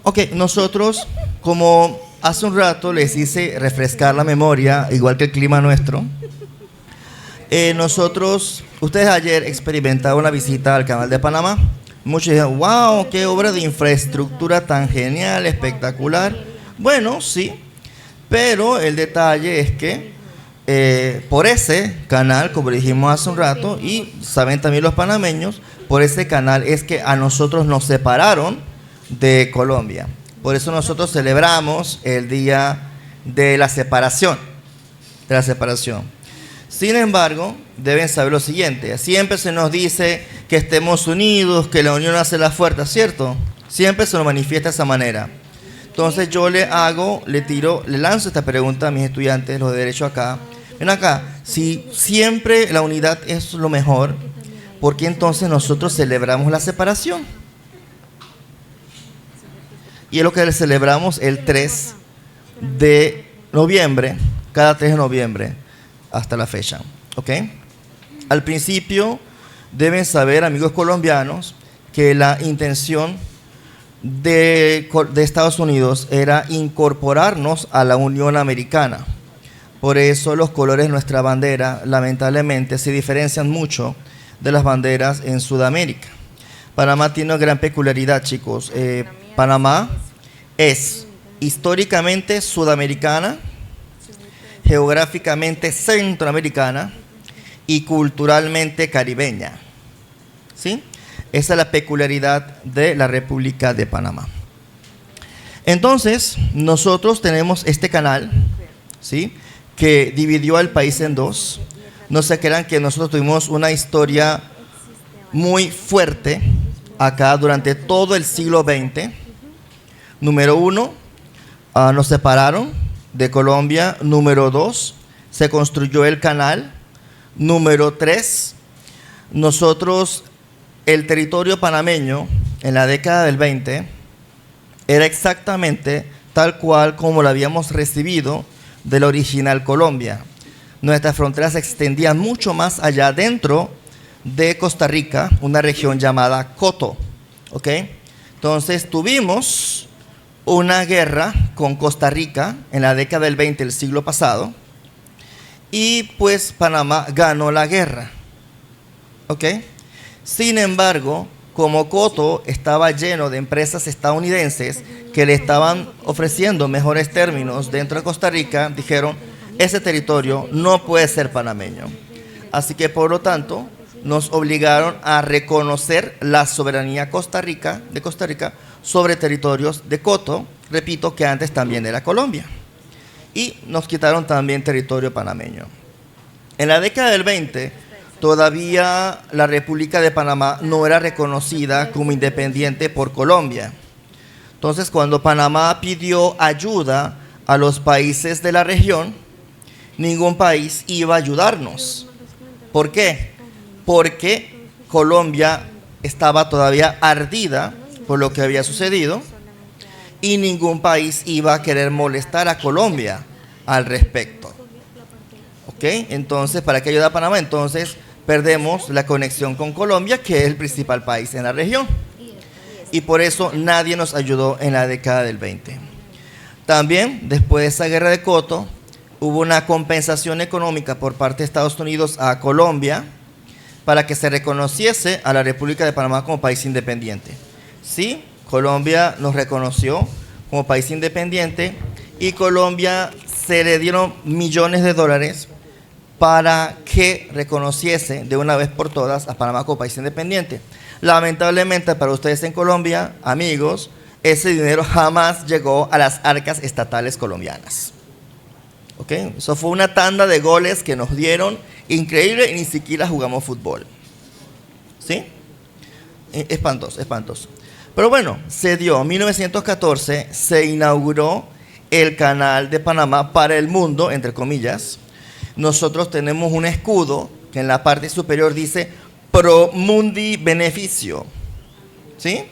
Ok, nosotros, como hace un rato les hice refrescar la memoria, igual que el clima nuestro, ustedes ayer experimentaron una visita al Canal de Panamá. Muchos dijeron, wow, qué obra de infraestructura tan genial, espectacular. Bueno, sí, pero el detalle es que por ese canal, como dijimos hace un rato, y saben también los panameños, por ese canal es que a nosotros nos separaron de Colombia. Por eso nosotros celebramos el día de la separación. Sin embargo, deben saber lo siguiente: siempre se nos dice que estemos unidos, que la unión hace la fuerza, ¿cierto? Siempre se nos manifiesta de esa manera. Entonces yo le lanzo esta pregunta a mis estudiantes, los de derecho acá. Ven acá, si siempre la unidad es lo mejor, ¿por qué entonces nosotros celebramos la separación? Y es lo que celebramos el 3 de noviembre, cada 3 de noviembre, hasta la fecha. ¿Ok? Al principio deben saber, amigos colombianos, que la intención de Estados Unidos era incorporarnos a la Unión Americana. Por eso los colores de nuestra bandera, lamentablemente, se diferencian mucho de las banderas en Sudamérica. Panamá tiene una gran peculiaridad, chicos. Panamá es históricamente sudamericana, geográficamente centroamericana y culturalmente caribeña. ¿Sí? Esa es la peculiaridad de la República de Panamá. Entonces, nosotros tenemos este canal, ¿sí?, que dividió al país en dos. No se crean que nosotros tuvimos una historia muy fuerte acá durante todo el siglo XX. Número 1, nos separaron de Colombia. Número 2, se construyó el canal. Número 3, el territorio panameño en la década del 20 era exactamente tal cual como lo habíamos recibido de la original Colombia. Nuestras fronteras se extendían mucho más allá, dentro de Costa Rica, una región llamada Coto. ¿Ok? Entonces tuvimos una guerra con Costa Rica en la década del 20 del siglo pasado, y pues Panamá ganó la guerra. ¿Ok? Sin embargo, como Coto estaba lleno de empresas estadounidenses que le estaban ofreciendo mejores términos dentro de Costa Rica, dijeron, ese territorio no puede ser panameño. Así que, por lo tanto, nos obligaron a reconocer la soberanía de Costa Rica sobre territorios de Coto, repito, que antes también era Colombia. Y nos quitaron también territorio panameño. En la década del 20, todavía la República de Panamá no era reconocida como independiente por Colombia. Entonces, cuando Panamá pidió ayuda a los países de la región, ningún país iba a ayudarnos. ¿Por qué? Porque Colombia estaba todavía ardida por lo que había sucedido y ningún país iba a querer molestar a Colombia al respecto. ¿Ok? Entonces, ¿para qué ayuda a Panamá? Entonces, perdemos la conexión con Colombia, que es el principal país en la región. Y por eso nadie nos ayudó en la década del 20. También, después de esa guerra de Coto, hubo una compensación económica por parte de Estados Unidos a Colombia para que se reconociese a la República de Panamá como país independiente. Sí, Colombia nos reconoció como país independiente y Colombia se le dieron millones de dólares para que reconociese de una vez por todas a Panamá como país independiente. Lamentablemente para ustedes en Colombia, amigos, ese dinero jamás llegó a las arcas estatales colombianas. ¿Ok? Eso fue una tanda de goles que nos dieron, increíble, y ni siquiera jugamos fútbol. ¿Sí? Espantoso, espantoso. Pero bueno, se dio. En 1914 se inauguró el Canal de Panamá para el mundo, entre comillas. Nosotros tenemos un escudo que en la parte superior dice Pro Mundi Beneficio. ¿Sí?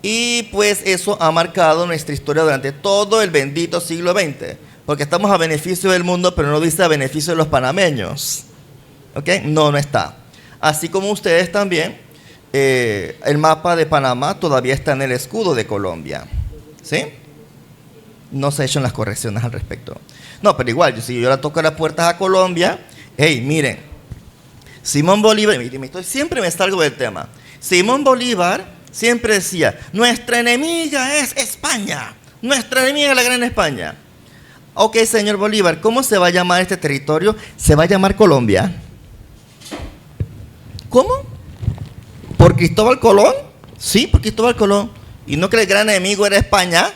Y pues eso ha marcado nuestra historia durante todo el bendito siglo XX. Porque estamos a beneficio del mundo, pero no dice a beneficio de los panameños. ¿Ok? No está. Así como ustedes también, el mapa de Panamá todavía está en el escudo de Colombia. ¿Sí? No se han hecho las correcciones al respecto. No, pero igual, si yo le toco las puertas a Colombia, hey, miren, Simón Bolívar, miren, siempre me salgo del tema. Simón Bolívar siempre decía, nuestra enemiga es España, nuestra enemiga es la Gran España. Ok, señor Bolívar, ¿cómo se va a llamar este territorio? Se va a llamar Colombia. ¿Cómo? ¿Por Cristóbal Colón? Sí, por Cristóbal Colón. ¿Y no que el gran enemigo era España?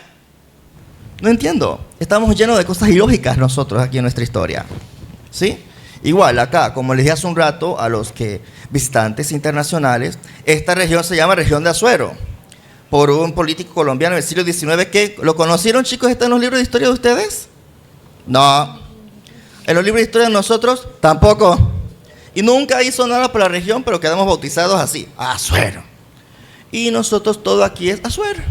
No entiendo. Estamos llenos de cosas ilógicas nosotros aquí en nuestra historia. ¿Sí? Igual acá, como les dije hace un rato a los visitantes internacionales, esta región se llama región de Azuero, por un político colombiano del siglo XIX que, ¿lo conocieron, chicos? ¿Está en los libros de historia de ustedes? No. ¿En los libros de historia de nosotros? Tampoco. Y nunca hizo nada por la región, pero quedamos bautizados así, Azuero. Y nosotros todo aquí es Azuero,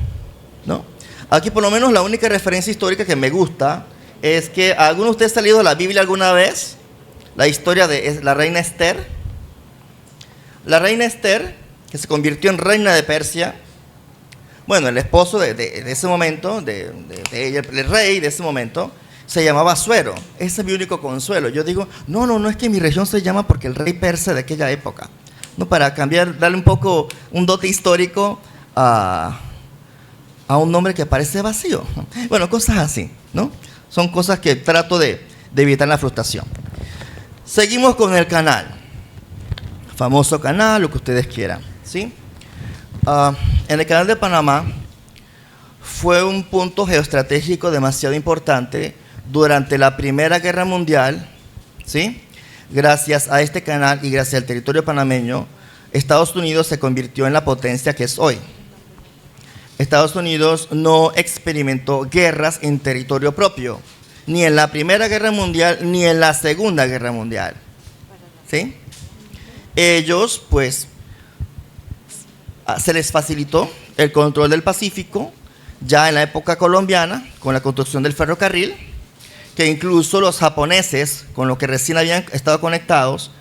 ¿no? Aquí por lo menos la única referencia histórica que me gusta es que ¿alguno de ustedes ha leído la Biblia alguna vez? La historia de la reina Esther. La reina Esther, que se convirtió en reina de Persia. Bueno, el esposo de ese momento, de ella, el rey de ese momento, se llamaba Asuero. Ese es mi único consuelo. Yo digo, no es que mi región se llama porque el rey persa de aquella época. No, para cambiar, darle un poco un dote histórico a un nombre que parece vacío. Bueno, cosas así, ¿no? Son cosas que trato de evitar la frustración. Seguimos con el canal. Famoso canal, lo que ustedes quieran, ¿sí? En el canal de Panamá fue un punto geoestratégico demasiado importante durante la Primera Guerra Mundial, ¿sí? Gracias a este canal y gracias al territorio panameño, Estados Unidos se convirtió en la potencia que es hoy. Estados Unidos no experimentó guerras en territorio propio, ni en la Primera Guerra Mundial, ni en la Segunda Guerra Mundial, ¿sí? Ellos, pues, se les facilitó el control del Pacífico, ya en la época colombiana, con la construcción del ferrocarril, que incluso los japoneses, con los que recién habían estado conectados,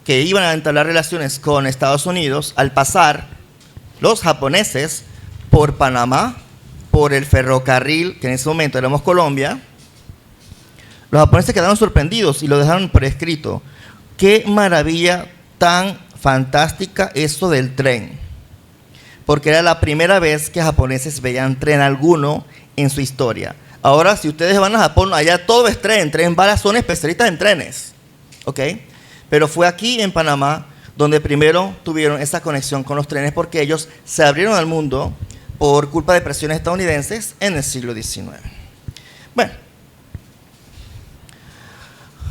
que iban a entablar relaciones con Estados Unidos, al pasar los japoneses por Panamá, por el ferrocarril, que en ese momento éramos Colombia, los japoneses quedaron sorprendidos y lo dejaron por escrito. Qué maravilla tan fantástica eso del tren, porque era la primera vez que japoneses veían tren alguno en su historia. Ahora, si ustedes van a Japón, allá todo es tren balas, son especialistas en trenes, ¿ok? Pero fue aquí en Panamá donde primero tuvieron esa conexión con los trenes, porque ellos se abrieron al mundo por culpa de presiones estadounidenses en el siglo XIX. Bueno,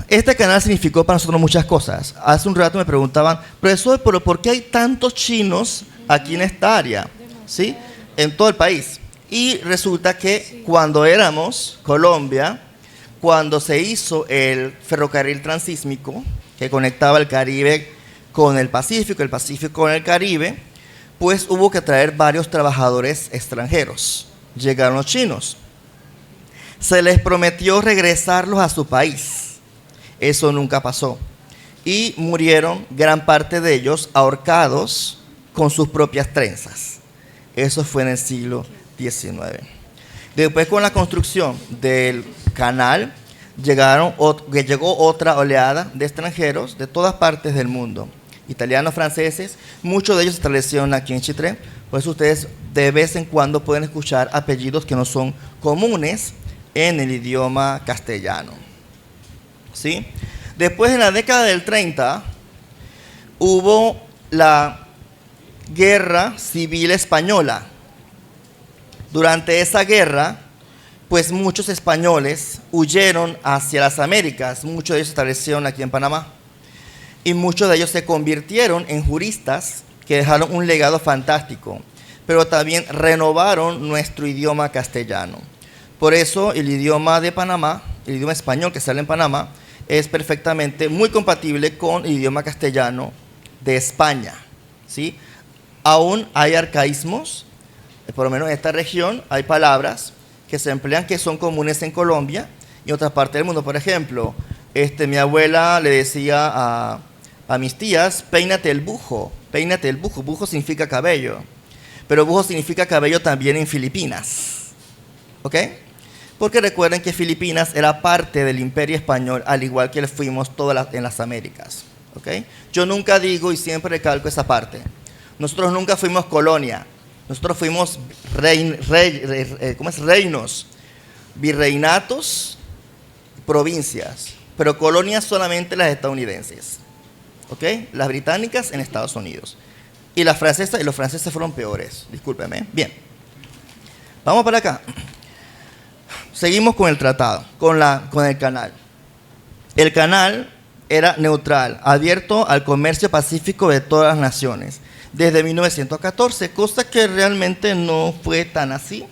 este canal significó para nosotros muchas cosas. Hace un rato me preguntaban, profesor, ¿pero por qué hay tantos chinos aquí en esta área? ¿Sí? En todo el país. Y resulta que cuando éramos Colombia, cuando se hizo el ferrocarril transísmico, que conectaba el Caribe con el Pacífico con el Caribe, pues hubo que traer varios trabajadores extranjeros. Llegaron los chinos. Se les prometió regresarlos a su país. Eso nunca pasó. Y murieron gran parte de ellos ahorcados con sus propias trenzas. Eso fue en el siglo XIX. Después, con la construcción del canal, llegó otra oleada de extranjeros de todas partes del mundo. Italianos, franceses, muchos de ellos se establecieron aquí en Chitré. Por eso ustedes de vez en cuando pueden escuchar apellidos que no son comunes en el idioma castellano, ¿sí? Después, en la década del 30, hubo la Guerra Civil Española. Durante esa guerra, pues muchos españoles huyeron hacia las Américas, muchos de ellos se establecieron aquí en Panamá, y muchos de ellos se convirtieron en juristas que dejaron un legado fantástico, pero también renovaron nuestro idioma castellano. Por eso el idioma de Panamá, el idioma español que sale en Panamá, es perfectamente muy compatible con el idioma castellano de España, ¿sí? Aún hay arcaísmos, por lo menos en esta región hay palabras que se emplean que son comunes en Colombia y en otras partes del mundo. Por ejemplo, mi abuela le decía a mis tías, peínate el bujo. Bujo significa cabello, pero bujo significa cabello también en Filipinas, ¿ok? Porque recuerden que Filipinas era parte del Imperio Español, al igual que fuimos todas en las Américas, ¿ok? Yo nunca digo y siempre recalco esa parte. Nosotros nunca fuimos colonia, nosotros fuimos reinos, virreinatos, provincias, pero colonias solamente las estadounidenses, ¿ok? Las británicas en Estados Unidos. Y las francesas, y los franceses fueron peores, discúlpeme. Bien, vamos para acá. Seguimos con el tratado, con el canal. El canal era neutral, abierto al comercio pacífico de todas las naciones, desde 1914, cosa que realmente no fue tan así,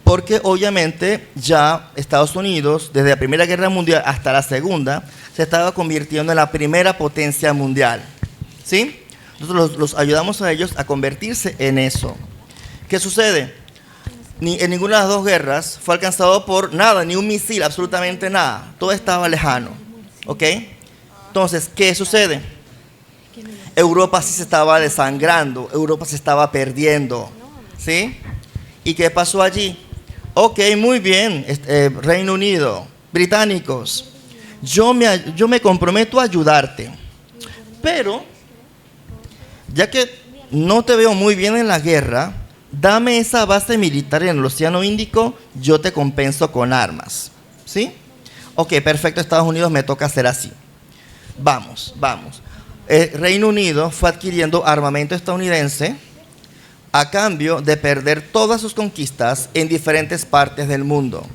porque obviamente ya Estados Unidos, desde la Primera Guerra Mundial hasta la Segunda, se estaba convirtiendo en la primera potencia mundial, ¿sí? Nosotros los ayudamos a ellos a convertirse en eso. ¿Qué sucede? En ninguna de las dos guerras fue alcanzado por nada, ni un misil, absolutamente nada. Todo estaba lejano, ¿ok? Entonces, ¿qué sucede? Europa sí se estaba desangrando, Europa se estaba perdiendo, ¿sí? ¿Y qué pasó allí? Ok, muy bien, Reino Unido, británicos, yo me comprometo a ayudarte, pero ya que no te veo muy bien en la guerra, dame esa base militar en el Océano Índico, yo te compenso con armas, ¿sí? Ok, perfecto, Estados Unidos, me toca hacer así. Vamos. Reino Unido fue adquiriendo armamento estadounidense a cambio de perder todas sus conquistas en diferentes partes del mundo.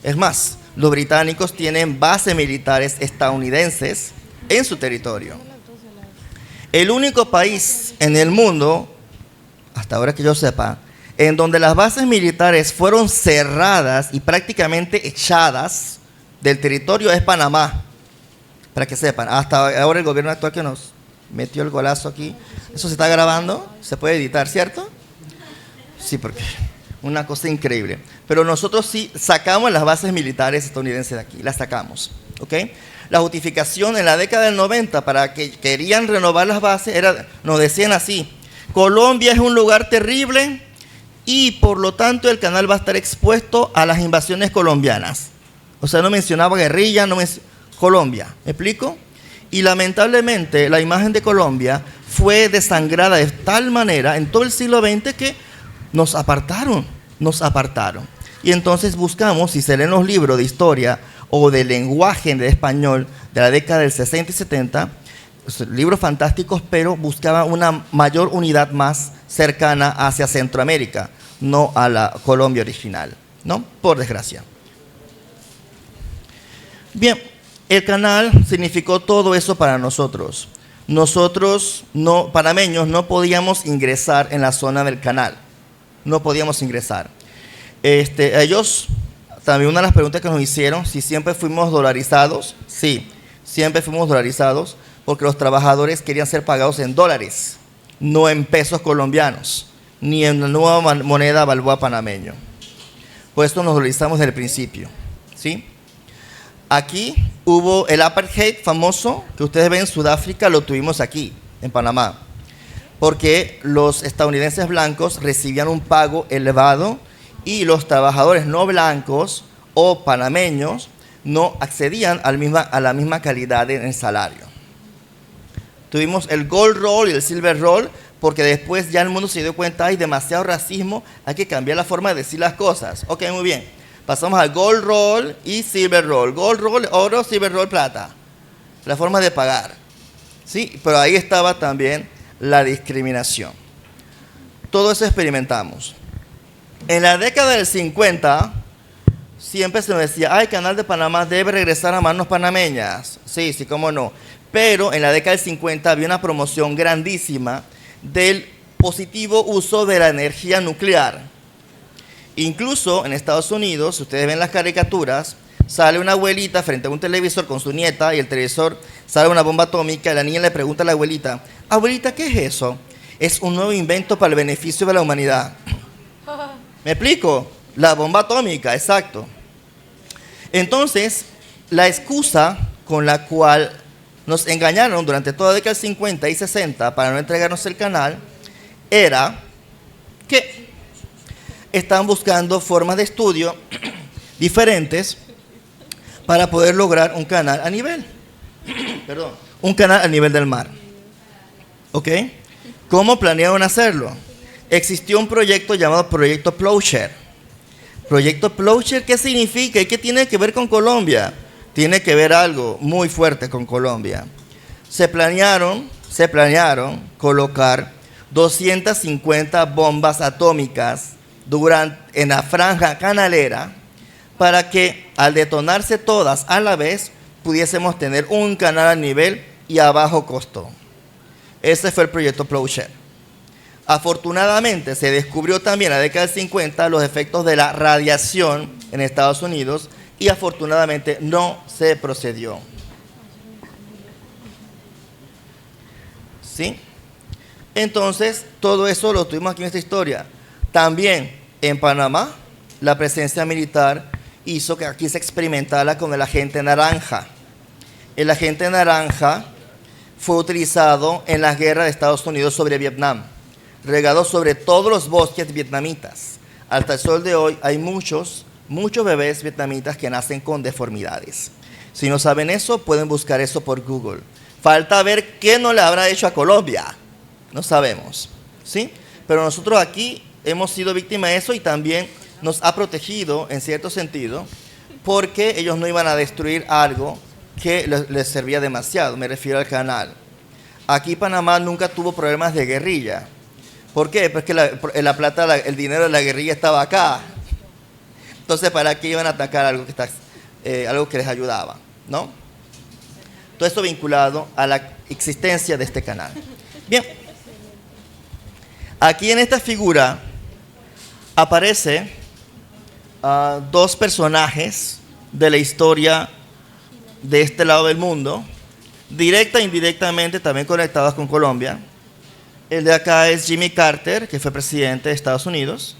Es más, los británicos tienen bases militares estadounidenses en su territorio. El único país en el mundo, hasta ahora que yo sepa, en donde las bases militares fueron cerradas y prácticamente echadas del territorio es Panamá. Para que sepan, hasta ahora el gobierno actual que nos metió el golazo aquí, eso se está grabando, se puede editar, ¿cierto? Sí, porque una cosa increíble. Pero nosotros sí sacamos las bases militares estadounidenses de aquí, las sacamos, ¿ok? La justificación en la década del 90 para que querían renovar las bases nos decían así: Colombia es un lugar terrible y por lo tanto el canal va a estar expuesto a las invasiones colombianas. O sea, no mencionaba guerrilla, Colombia, ¿me explico? Y lamentablemente la imagen de Colombia fue desangrada de tal manera en todo el siglo XX que nos apartaron. Y entonces buscamos, si se leen los libros de historia o de lenguaje de español de la década del 60 y 70, libros fantásticos, pero buscaba una mayor unidad más cercana hacia Centroamérica, no a la Colombia original, ¿no? Por desgracia. Bien, el canal significó todo eso para nosotros. Nosotros, panameños, no podíamos ingresar en la zona del canal. No podíamos ingresar. Ellos, también una de las preguntas que nos hicieron, si siempre fuimos dolarizados. Sí, siempre fuimos dolarizados porque los trabajadores querían ser pagados en dólares, no en pesos colombianos, ni en la nueva moneda balboa panameño. Por esto nos dolarizamos desde el principio, ¿sí? Aquí hubo el apartheid famoso que ustedes ven en Sudáfrica, lo tuvimos aquí, en Panamá, porque los estadounidenses blancos recibían un pago elevado y los trabajadores no blancos o panameños no accedían a la misma calidad en el salario. Tuvimos el gold roll y el silver roll porque después ya el mundo se dio cuenta, hay demasiado racismo, hay que cambiar la forma de decir las cosas. Ok, muy bien. Pasamos al gold roll y silver roll. Gold roll, oro, silver roll, plata. La forma de pagar. ¿Sí? Pero ahí estaba también la discriminación. Todo eso experimentamos. En la década del 50, siempre se nos decía, el canal de Panamá debe regresar a manos panameñas. Sí, cómo no. Pero en la década del 50 había una promoción grandísima del positivo uso de la energía nuclear. Incluso en Estados Unidos, si ustedes ven las caricaturas, sale una abuelita frente a un televisor con su nieta y el televisor sale una bomba atómica y la niña le pregunta a la abuelita, abuelita, ¿qué es eso? Es un nuevo invento para el beneficio de la humanidad. ¿Me explico? La bomba atómica, exacto. Entonces, la excusa con la cual nos engañaron durante toda la década del 50 y 60 para no entregarnos el canal era que están buscando formas de estudio diferentes para poder lograr un canal a nivel, un canal a nivel del mar. ¿Ok? ¿Cómo planearon hacerlo? Existió un proyecto llamado Proyecto Plowshare. Proyecto Plowshare, ¿qué significa y qué tiene que ver con Colombia? Tiene que ver algo muy fuerte con Colombia. Se planearon colocar 250 bombas atómicas en la franja canalera para que al detonarse todas a la vez pudiésemos tener un canal a nivel y a bajo costo. Ese fue el proyecto Plowshare. Afortunadamente se descubrió también en la década del 50 los efectos de la radiación en Estados Unidos y afortunadamente no se procedió. ¿Sí? Entonces, todo eso lo tuvimos aquí en esta historia. También en Panamá, la presencia militar hizo que aquí se experimentara con el agente naranja. El agente naranja fue utilizado en la guerra de Estados Unidos sobre Vietnam, regado sobre todos los bosques vietnamitas. Hasta el sol de hoy hay muchos bebés vietnamitas que nacen con deformidades. Si no saben eso, pueden buscar eso por Google. Falta ver qué no le habrá hecho a Colombia. No sabemos, ¿sí? Pero nosotros aquí hemos sido víctimas de eso y también nos ha protegido en cierto sentido porque ellos no iban a destruir algo que les servía demasiado. Me refiero al canal. Aquí Panamá nunca tuvo problemas de guerrilla. ¿Por qué? Porque la plata, el dinero de la guerrilla estaba acá. Entonces, ¿para qué iban a atacar algo que les ayudaba? ¿No? Todo esto vinculado a la existencia de este canal. Bien. Aquí en esta figura aparece dos personajes de la historia de este lado del mundo, directa e indirectamente también conectados con Colombia. El de acá es Jimmy Carter, que fue presidente de Estados Unidos,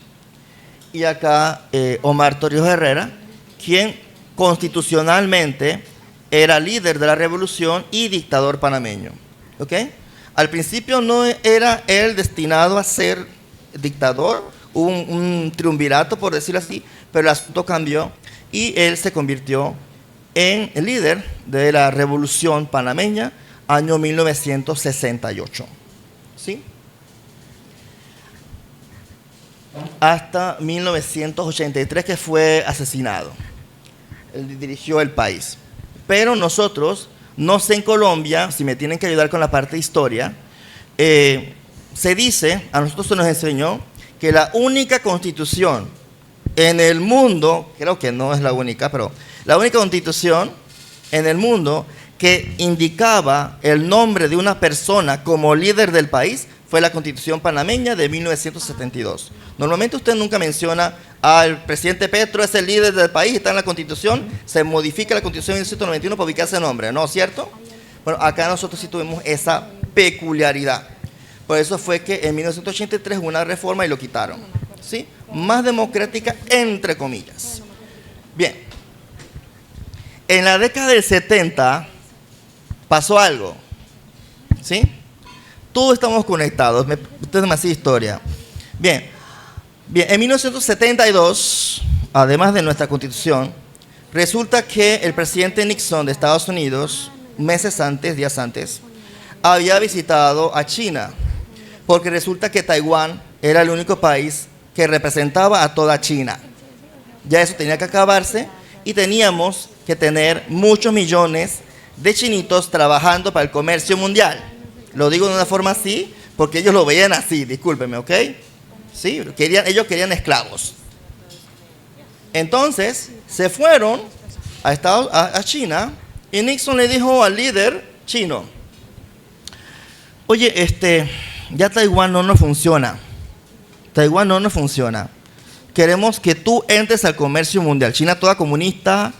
y acá Omar Torrijos Herrera, quien constitucionalmente era líder de la revolución y dictador panameño. ¿Ok? Al principio no era él destinado a ser dictador, hubo un triunvirato, por decirlo así, pero el asunto cambió y él se convirtió en el líder de la revolución panameña, año 1968. ¿Sí? Hasta 1983 que fue asesinado. Él dirigió el país. Pero nosotros, no sé en Colombia, si me tienen que ayudar con la parte de historia, se dice, a nosotros se nos enseñó, que la única constitución en el mundo, creo que no es la única, pero la única constitución en el mundo que indicaba el nombre de una persona como líder del país fue la Constitución panameña de 1972. Normalmente usted nunca menciona al presidente Petro es el líder del país, está en la Constitución, se modifica la Constitución de 1991 para ubicar ese nombre, ¿no es cierto? Bueno, acá nosotros sí tuvimos esa peculiaridad. Por eso fue que en 1983 hubo una reforma y lo quitaron, ¿sí? Más democrática, entre comillas. Bien. En la década del 70 pasó algo, ¿sí? Todos estamos conectados. Usted me hacía historia. Bien, en 1972, además de nuestra Constitución, resulta que el presidente Nixon de Estados Unidos, días antes, había visitado a China, porque resulta que Taiwán era el único país que representaba a toda China. Ya eso tenía que acabarse y teníamos que tener muchos millones de chinitos trabajando para el comercio mundial. Lo digo de una forma así porque ellos lo veían así, discúlpenme, ¿ok? Sí, ellos querían esclavos. Entonces, se fueron a China y Nixon le dijo al líder chino, oye, ya Taiwán no nos funciona. Taiwán no nos funciona. Queremos que tú entres al comercio mundial. China toda comunista,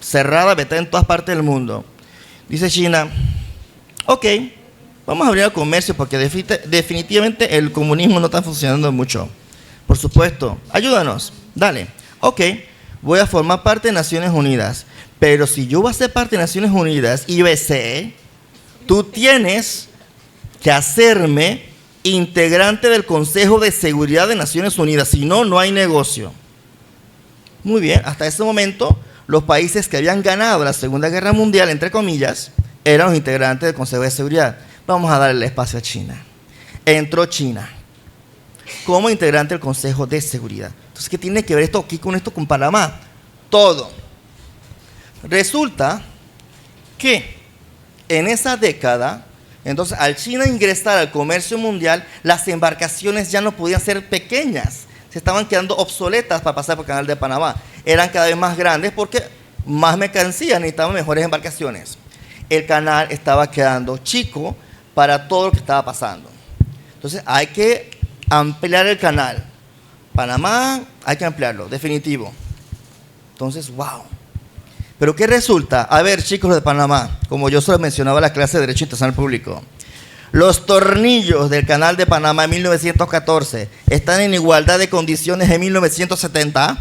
cerrada, vete en todas partes del mundo. Dice China, ok, vamos a abrir el comercio porque definitivamente el comunismo no está funcionando mucho. Por supuesto, ayúdanos, dale. Ok, voy a formar parte de Naciones Unidas. Pero si yo voy a ser parte de Naciones Unidas y BCE, tú tienes que hacerme integrante del Consejo de Seguridad de Naciones Unidas. Si no, no hay negocio. Muy bien, hasta ese momento, los países que habían ganado la Segunda Guerra Mundial, entre comillas, eran los integrantes del Consejo de Seguridad. Vamos a darle el espacio a China. Entró China como integrante del Consejo de Seguridad. Entonces, ¿qué tiene que ver esto aquí con esto con Panamá? Todo. Resulta que en esa década, entonces, al China ingresar al comercio mundial, las embarcaciones ya no podían ser pequeñas. Se estaban quedando obsoletas para pasar por el canal de Panamá. Eran cada vez más grandes porque más mercancías necesitaban mejores embarcaciones. El canal estaba quedando chico para todo lo que estaba pasando. Entonces, hay que ampliar el canal. Panamá, hay que ampliarlo, definitivo. Entonces, wow. ¿Pero qué resulta? A ver, chicos de Panamá, como yo solo mencionaba en la clase de Derecho Internacional Público, los tornillos del canal de Panamá en 1914 están en igualdad de condiciones en 1970.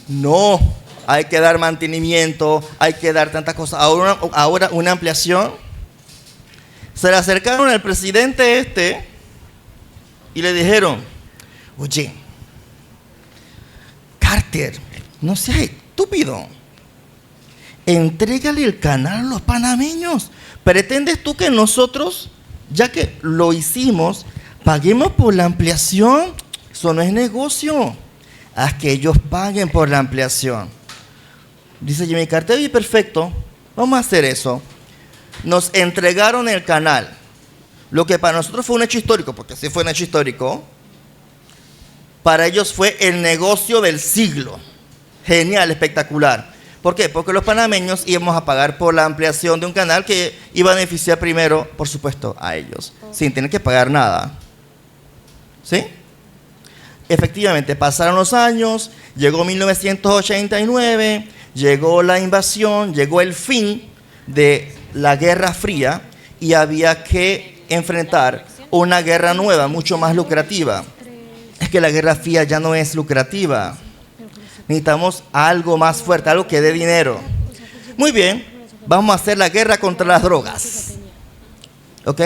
No, hay que dar mantenimiento, hay que dar tantas cosas. Ahora una ampliación. Se le acercaron al presidente y le dijeron, oye, Carter, no seas estúpido. Entrégale el canal a los panameños. ¿Pretendes tú que nosotros, ya que lo hicimos, paguemos por la ampliación? Eso no es negocio. Haz que ellos paguen por la ampliación. Dice Jimmy Carter, y perfecto, vamos a hacer eso. Nos entregaron el canal. Lo que para nosotros fue un hecho histórico, porque sí fue un hecho histórico, para ellos fue el negocio del siglo. Genial, espectacular. ¿Por qué? Porque los panameños íbamos a pagar por la ampliación de un canal que iba a beneficiar primero, por supuesto, a ellos, sin tener que pagar nada. ¿Sí? Efectivamente, pasaron los años, llegó 1989, llegó la invasión, llegó el fin de la Guerra Fría y había que enfrentar una guerra nueva, mucho más lucrativa. Es que la Guerra Fría ya no es lucrativa. Necesitamos algo más fuerte, algo que dé dinero. Muy bien, vamos a hacer la guerra contra las drogas. ¿Ok?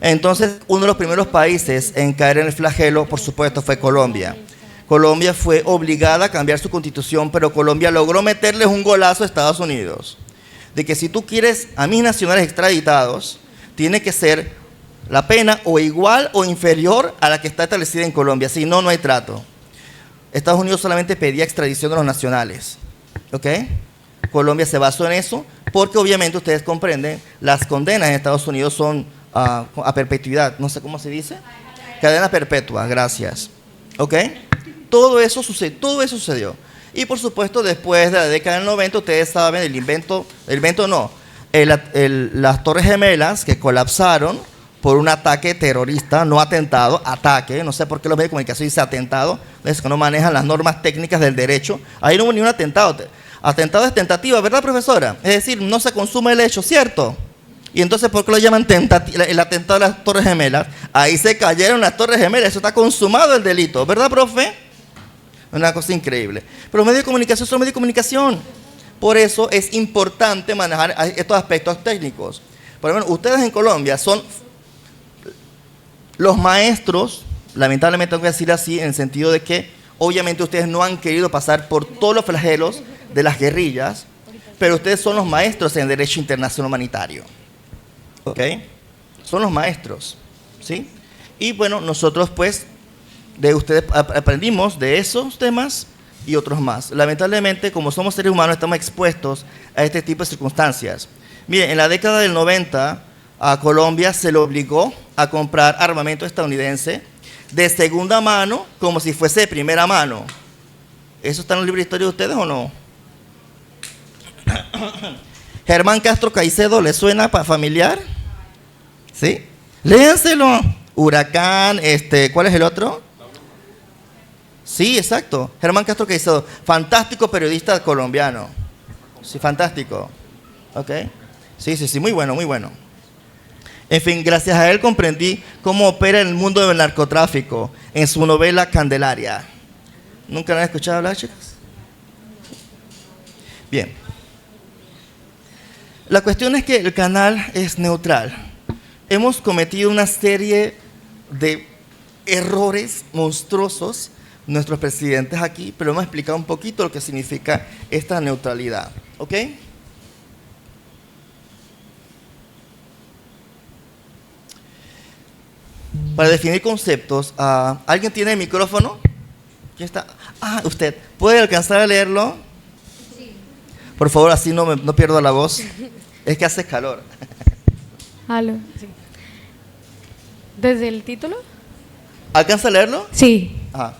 Entonces, uno de los primeros países en caer en el flagelo, por supuesto, fue Colombia. Colombia fue obligada a cambiar su constitución, pero Colombia logró meterles un golazo a Estados Unidos. De que si tú quieres a mis nacionales extraditados, tiene que ser la pena o igual o inferior a la que está establecida en Colombia. Si no, no hay trato. Estados Unidos solamente pedía extradición de los nacionales. ¿Ok? Colombia se basó en eso porque obviamente ustedes comprenden, las condenas en Estados Unidos son a perpetuidad. No sé cómo se dice. Cadena perpetua, gracias. ¿Ok? Todo eso sucedió. Y por supuesto, después de la década del 90, ustedes saben las Torres Gemelas que colapsaron por un ataque terrorista, no atentado, ataque. No sé por qué los medios de comunicación dicen atentado, es que no manejan las normas técnicas del derecho. Ahí no hubo ni un atentado. Atentado es tentativa, ¿verdad, profesora? Es decir, no se consume el hecho, ¿cierto? Y entonces, ¿por qué lo llaman el atentado de las Torres Gemelas? Ahí se cayeron las Torres Gemelas, eso está consumado el delito, ¿verdad, profe? Una cosa increíble. Pero los medios de comunicación son medios de comunicación. Por eso es importante manejar estos aspectos técnicos. Por ejemplo, ustedes en Colombia son los maestros, lamentablemente tengo que decir así, en el sentido de que obviamente ustedes no han querido pasar por todos los flagelos de las guerrillas, pero ustedes son los maestros en Derecho Internacional Humanitario. ¿Ok? Son los maestros. ¿Sí? Y bueno, nosotros pues de ustedes aprendimos de esos temas y otros más. Lamentablemente, como somos seres humanos, estamos expuestos a este tipo de circunstancias. Miren, en la década del 90, a Colombia se le obligó a comprar armamento estadounidense de segunda mano, como si fuese de primera mano. ¿Eso está en el libro de historia de ustedes o no? Germán Castro Caicedo, ¿le suena familiar? ¿Sí? Léanselo. Huracán, ¿cuál es el otro? Sí, exacto. Germán Castro Caicedo, fantástico periodista colombiano. Sí, fantástico. ¿Ok? Sí, muy bueno, muy bueno. En fin, gracias a él comprendí cómo opera el mundo del narcotráfico en su novela Candelaria. ¿Nunca la han escuchado hablar, chicos? Bien. La cuestión es que el canal es neutral. hemos cometido una serie de errores monstruosos nuestros presidentes aquí, pero hemos explicado un poquito lo que significa esta neutralidad, ¿ok? Para definir conceptos, ¿alguien tiene el micrófono? ¿Quién está? Ah, usted. ¿Puede alcanzar a leerlo? Sí. Por favor, así no pierdo la voz. Es que hace calor. Aló, sí. ¿Desde el título? ¿Alcanza a leerlo? Sí. Ajá.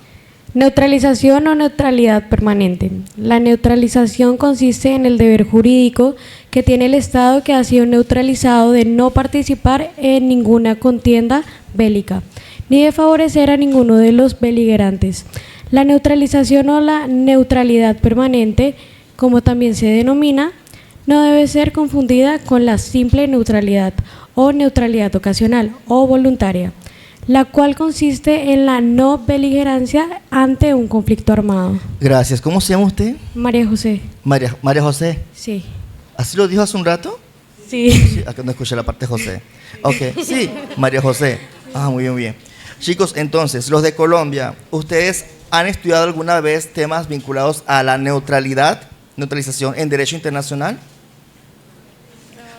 Neutralización o neutralidad permanente. La neutralización consiste en el deber jurídico que tiene el Estado que ha sido neutralizado de no participar en ninguna contienda bélica, ni de favorecer a ninguno de los beligerantes. La neutralización o la neutralidad permanente, como también se denomina, no debe ser confundida con la simple neutralidad o neutralidad ocasional o voluntaria, la cual consiste en la no beligerancia ante un conflicto armado. Gracias. ¿Cómo se llama usted? María José. María José. Sí. ¿Así lo dijo hace un rato? Sí. Sí, acá no escuché la parte de José. Ok, sí, María José. Ah, muy bien, muy bien. Chicos, entonces, los de Colombia, ¿ustedes han estudiado alguna vez temas vinculados a la neutralización en derecho internacional?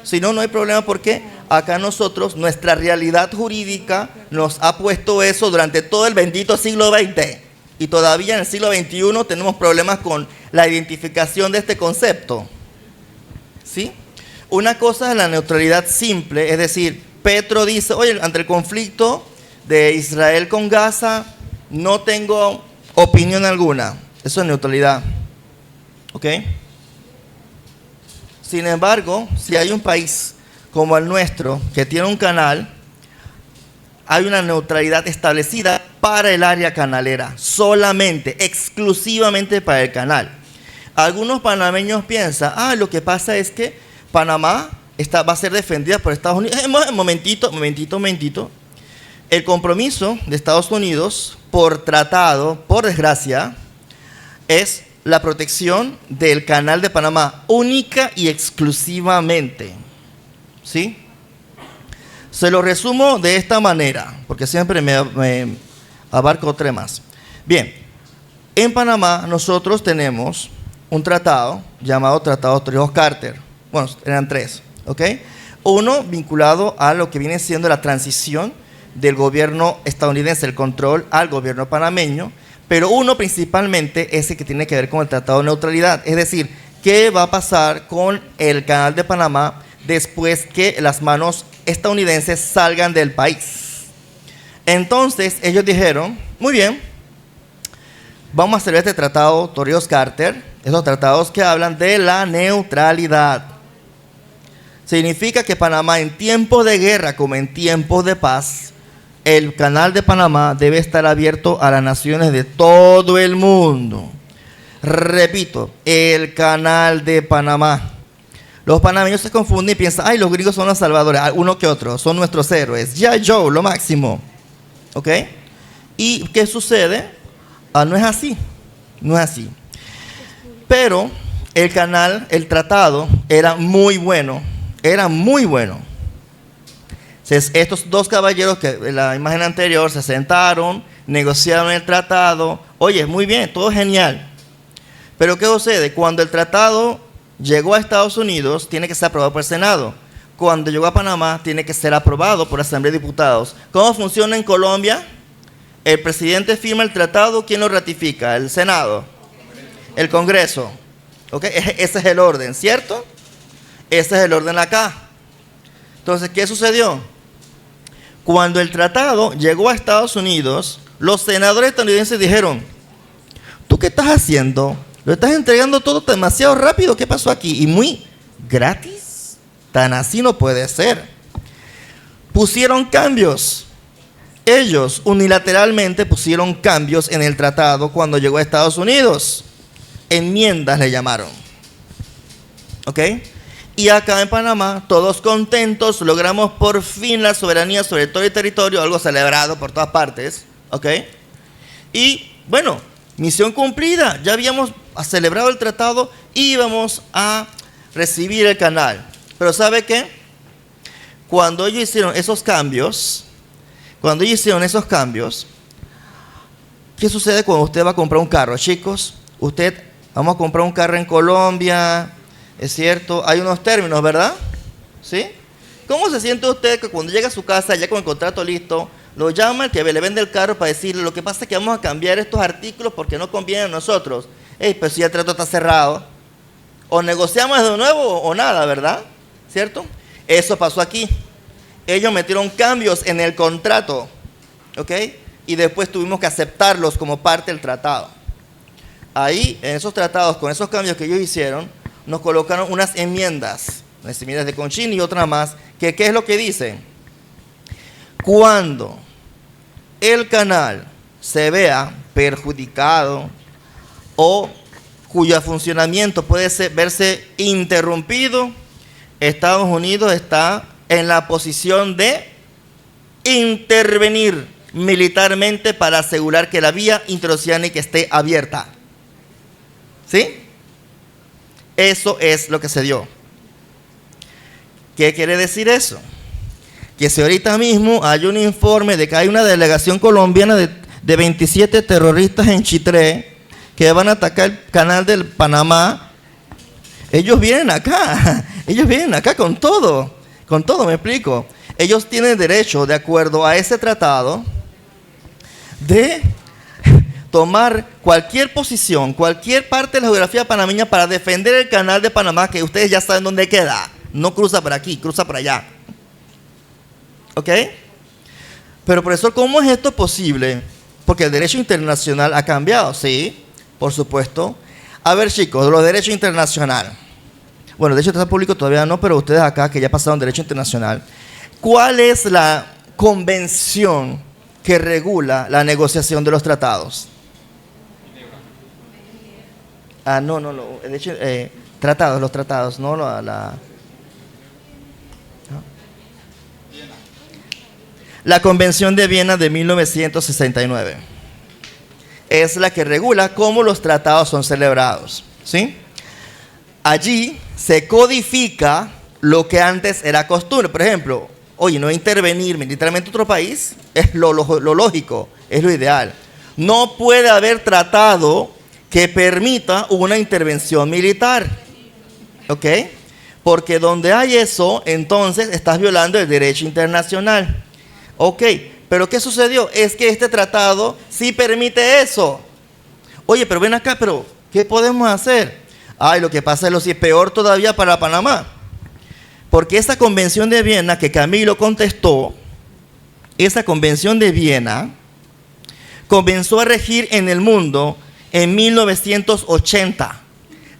Si no, no hay problema porque acá nosotros, nuestra realidad jurídica nos ha puesto eso durante todo el bendito siglo XX. Y todavía en el siglo XXI tenemos problemas con la identificación de este concepto. ¿Sí? Una cosa es la neutralidad simple, es decir, Petro dice, oye, ante el conflicto de Israel con Gaza, no tengo opinión alguna. Eso es neutralidad. ¿Ok? Sin embargo, si hay un país como el nuestro que tiene un canal, hay una neutralidad establecida para el área canalera, solamente, exclusivamente para el canal. Algunos panameños piensan, lo que pasa es que Panamá va a ser defendida por Estados Unidos. Momentito. El compromiso de Estados Unidos por tratado, por desgracia, es la protección del canal de Panamá, única y exclusivamente. ¿Sí? Se lo resumo de esta manera, porque siempre me abarco temas. Bien, en Panamá nosotros tenemos un tratado llamado Tratado Torrijos-Carter. Bueno, eran tres, ¿ok? Uno vinculado a lo que viene siendo la transición del gobierno estadounidense, el control al gobierno panameño, pero uno principalmente es el que tiene que ver con el Tratado de Neutralidad, es decir, ¿qué va a pasar con el canal de Panamá después que las manos estadounidenses salgan del país? Entonces ellos dijeron, muy bien, vamos a hacer este tratado Torrijos-Carter, esos tratados que hablan de la neutralidad. Significa que Panamá en tiempos de guerra como en tiempos de paz, el canal de Panamá debe estar abierto a las naciones de todo el mundo. Repito, el canal de Panamá. Los panameños se confunden y piensan, los gringos son los salvadores, uno que otro, son nuestros héroes. Ya Joe, lo máximo. ¿Ok? ¿Y qué sucede? No es así. No es así. Pero el canal, el tratado, era muy bueno. Era muy bueno. Estos dos caballeros que en la imagen anterior se sentaron, negociaron el tratado. Oye, muy bien, todo genial. Pero ¿qué sucede? Cuando el tratado llegó a Estados Unidos, tiene que ser aprobado por el Senado. Cuando llegó a Panamá, tiene que ser aprobado por la Asamblea de Diputados. ¿Cómo funciona en Colombia? El presidente firma el tratado, ¿quién lo ratifica? El Senado, el Congreso. ¿Okay? Ese es el orden, ¿cierto? Ese es el orden acá. Entonces, ¿qué sucedió? Cuando el tratado llegó a Estados Unidos, los senadores estadounidenses dijeron, ¿tú qué estás haciendo? ¿Lo estás entregando todo demasiado rápido? ¿Qué pasó aquí? ¿Y muy gratis? Tan así no puede ser. Pusieron cambios. Ellos unilateralmente pusieron cambios en el tratado cuando llegó a Estados Unidos. Enmiendas le llamaron. ¿Ok? Y acá en Panamá, todos contentos, logramos por fin la soberanía sobre todo el territorio, algo celebrado por todas partes, ¿ok? Y bueno, misión cumplida, ya habíamos celebrado el tratado y íbamos a recibir el canal. Pero ¿sabe qué? cuando ellos hicieron esos cambios, ¿qué sucede cuando usted va a comprar un carro, chicos? Vamos a comprar un carro en Colombia, es cierto, hay unos términos, ¿verdad? ¿Sí? ¿Cómo se siente usted que cuando llega a su casa, ya con el contrato listo, lo llama el que le vende el carro para decirle, lo que pasa es que vamos a cambiar estos artículos porque no convienen a nosotros? Pero si ya el trato está cerrado, o negociamos de nuevo o nada, ¿verdad? ¿Cierto? Eso pasó aquí. Ellos metieron cambios en el contrato, ¿ok? Y después tuvimos que aceptarlos como parte del tratado. Ahí, en esos tratados, con esos cambios que ellos hicieron, nos colocaron unas enmiendas de Conchin y otra más, que ¿qué es lo que dicen? Cuando el canal se vea perjudicado o cuyo funcionamiento puede verse interrumpido, Estados Unidos está en la posición de intervenir militarmente para asegurar que la vía interoceánica esté abierta. ¿Sí? Eso es lo que se dio. ¿Qué quiere decir eso? Que si ahorita mismo hay un informe de que hay una delegación colombiana de 27 terroristas en Chitré que van a atacar el canal del Panamá, ellos vienen acá con todo, me explico. Ellos tienen derecho, de acuerdo a ese tratado, de tomar cualquier posición, cualquier parte de la geografía panameña para defender el canal de Panamá, que ustedes ya saben dónde queda. No cruza por aquí, cruza por allá. ¿Ok? Pero profesor, ¿cómo es esto posible? Porque el derecho internacional ha cambiado, sí, por supuesto. A ver, chicos, los derechos internacionales. Bueno, derecho internacional público todavía no, pero ustedes acá que ya pasaron derecho internacional. ¿Cuál es la convención que regula la negociación de los tratados? No. De hecho, los tratados, no la Convención de Viena de 1969 es la que regula cómo los tratados son celebrados, ¿sí? Allí se codifica lo que antes era costumbre. Por ejemplo, oye, no intervenir militarmente en otro país es lo lógico, es lo ideal. No puede haber tratado que permita una intervención militar, ¿ok? Porque donde hay eso, entonces estás violando el derecho internacional. Ok, pero ¿qué sucedió? Es que este tratado sí permite eso. Oye, pero ven acá, pero ¿qué podemos hacer? Lo que pasa es lo que es peor todavía para Panamá. Porque esa convención de Viena que Camilo contestó, esa convención de Viena comenzó a regir en el mundo en 1980.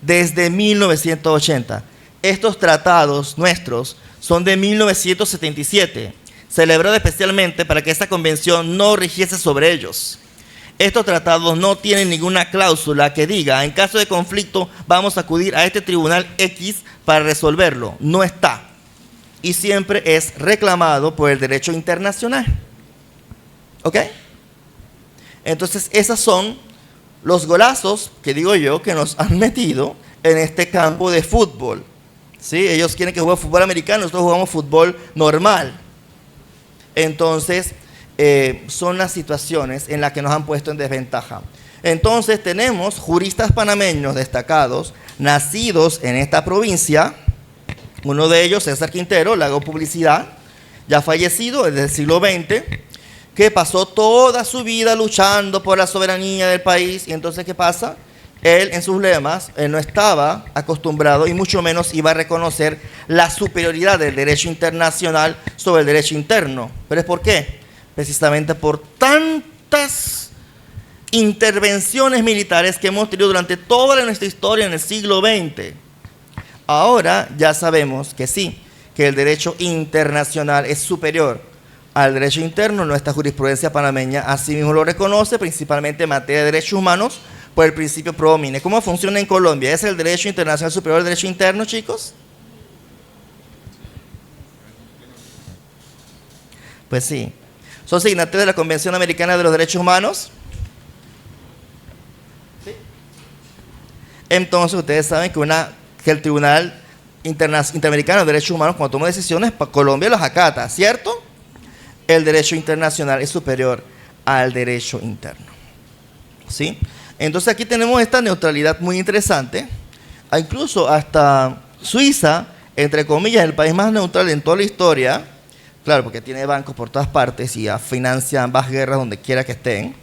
Desde 1980. Estos tratados nuestros son de 1977. Celebrado especialmente para que esta convención no rigiese sobre ellos. Estos tratados no tienen ninguna cláusula que diga, en caso de conflicto, vamos a acudir a este tribunal X para resolverlo. No está. Y siempre es reclamado por el derecho internacional. ¿Ok? Entonces, esos son los golazos, que digo yo, que nos han metido en este campo de fútbol. ¿Sí? Ellos quieren que juegue fútbol americano, nosotros jugamos fútbol normal. Entonces, son las situaciones en las que nos han puesto en desventaja. Entonces, tenemos juristas panameños destacados, nacidos en esta provincia. Uno de ellos, César Quintero, le hago publicidad, ya fallecido desde el siglo XX, que pasó toda su vida luchando por la soberanía del país. Y entonces, ¿qué pasa? Él, en sus lemas, no estaba acostumbrado y mucho menos iba a reconocer la superioridad del derecho internacional sobre el derecho interno. ¿Pero es por qué? Precisamente por tantas intervenciones militares que hemos tenido durante toda nuestra historia en el siglo XX. Ahora ya sabemos que sí, que el derecho internacional es superior al derecho interno. Nuestra jurisprudencia panameña así mismo lo reconoce, principalmente en materia de derechos humanos, por el principio pro homine. ¿Cómo funciona en Colombia? ¿Es el derecho internacional superior al derecho interno, chicos? Pues sí. ¿Son signatarios de la Convención Americana de los Derechos Humanos? Sí. Entonces, ustedes saben que el tribunal Interamericano de Derechos Humanos, cuando toma decisiones, Colombia los acata, ¿cierto? El derecho internacional es superior al derecho interno, ¿sí? Entonces aquí tenemos esta neutralidad muy interesante. Incluso hasta Suiza, entre comillas, el país más neutral en toda la historia, claro, porque tiene bancos por todas partes y financia ambas guerras donde quiera que estén.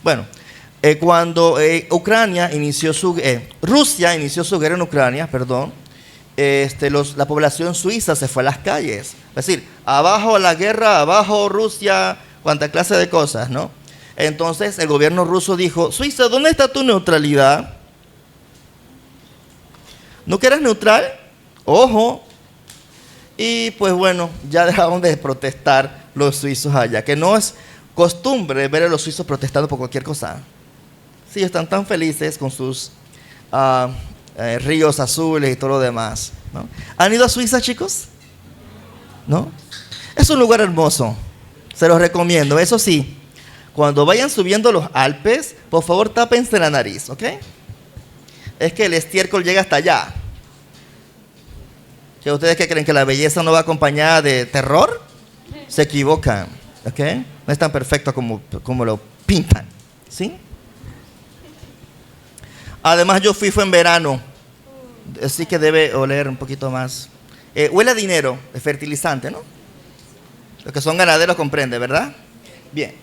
Bueno, cuando Rusia inició su guerra en Ucrania, perdón, la población suiza se fue a las calles. Es decir, abajo la guerra, abajo Rusia, cuánta clase de cosas, ¿no? Entonces el gobierno ruso dijo, Suiza, ¿dónde está tu neutralidad? ¿No que eras neutral? Ojo. Y pues bueno, ya dejaron de protestar los suizos allá, que no es costumbre ver a los suizos protestando por cualquier cosa. Sí, están tan felices con sus ríos azules y todo lo demás, ¿no? ¿Han ido a Suiza, chicos? ¿No? Es un lugar hermoso, se los recomiendo. Eso sí, cuando vayan subiendo los Alpes, por favor tápense la nariz, ¿ok? Es que el estiércol llega hasta allá. ¿Que ustedes que creen que la belleza no va acompañada de terror? Se equivocan, ¿ok? No es tan perfecto como lo pintan, ¿sí? Además yo fue en verano, así que debe oler un poquito más. Huele a dinero, es fertilizante, ¿no? Los que son ganaderos comprenden, ¿verdad? Bien.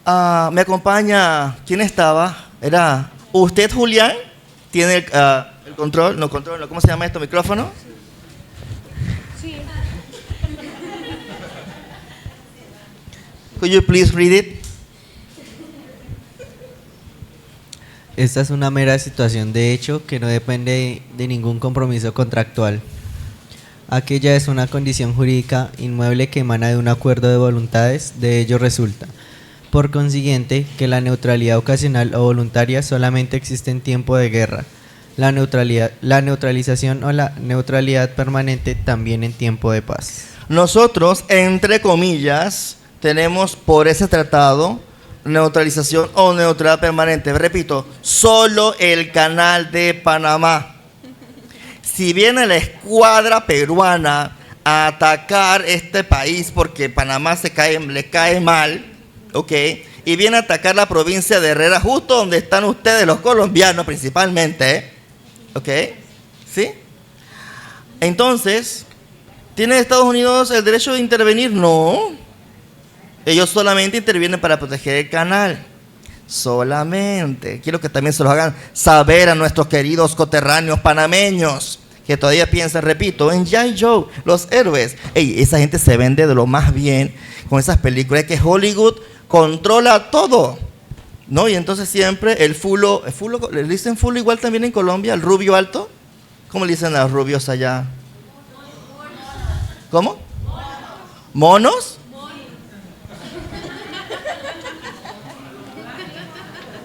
Me acompaña, ¿quién estaba? Era usted, Julián, tiene el control, no, ¿cómo se llama esto? ¿Micrófono? Sí. Could you please read it? Esta es una mera situación de hecho que no depende de ningún compromiso contractual. Aquella es una condición jurídica inmueble que emana de un acuerdo de voluntades, de ello resulta. Por consiguiente, que la neutralidad ocasional o voluntaria solamente existe en tiempo de guerra. La neutralización o la neutralidad permanente también en tiempo de paz. Nosotros, entre comillas, tenemos por ese tratado neutralización o neutralidad permanente. Repito, solo el canal de Panamá. Si viene la escuadra peruana a atacar este país porque Panamá le cae mal, ¿ok? Y viene a atacar la provincia de Herrera, justo donde están ustedes, los colombianos principalmente, ¿ok? ¿Sí? Entonces, ¿tiene Estados Unidos el derecho de intervenir? No. Ellos solamente intervienen para proteger el canal. Solamente. Quiero que también se los hagan saber a nuestros queridos coterráneos panameños que todavía piensan, repito, en G.I. Joe, los héroes. Ey, esa gente se vende de lo más bien con esas películas que Hollywood controla todo, ¿no? Y entonces siempre el fulo, ¿le dicen fulo igual también en Colombia? ¿El rubio alto? ¿Cómo le dicen a los rubios allá? ¿Cómo? ¿Monos?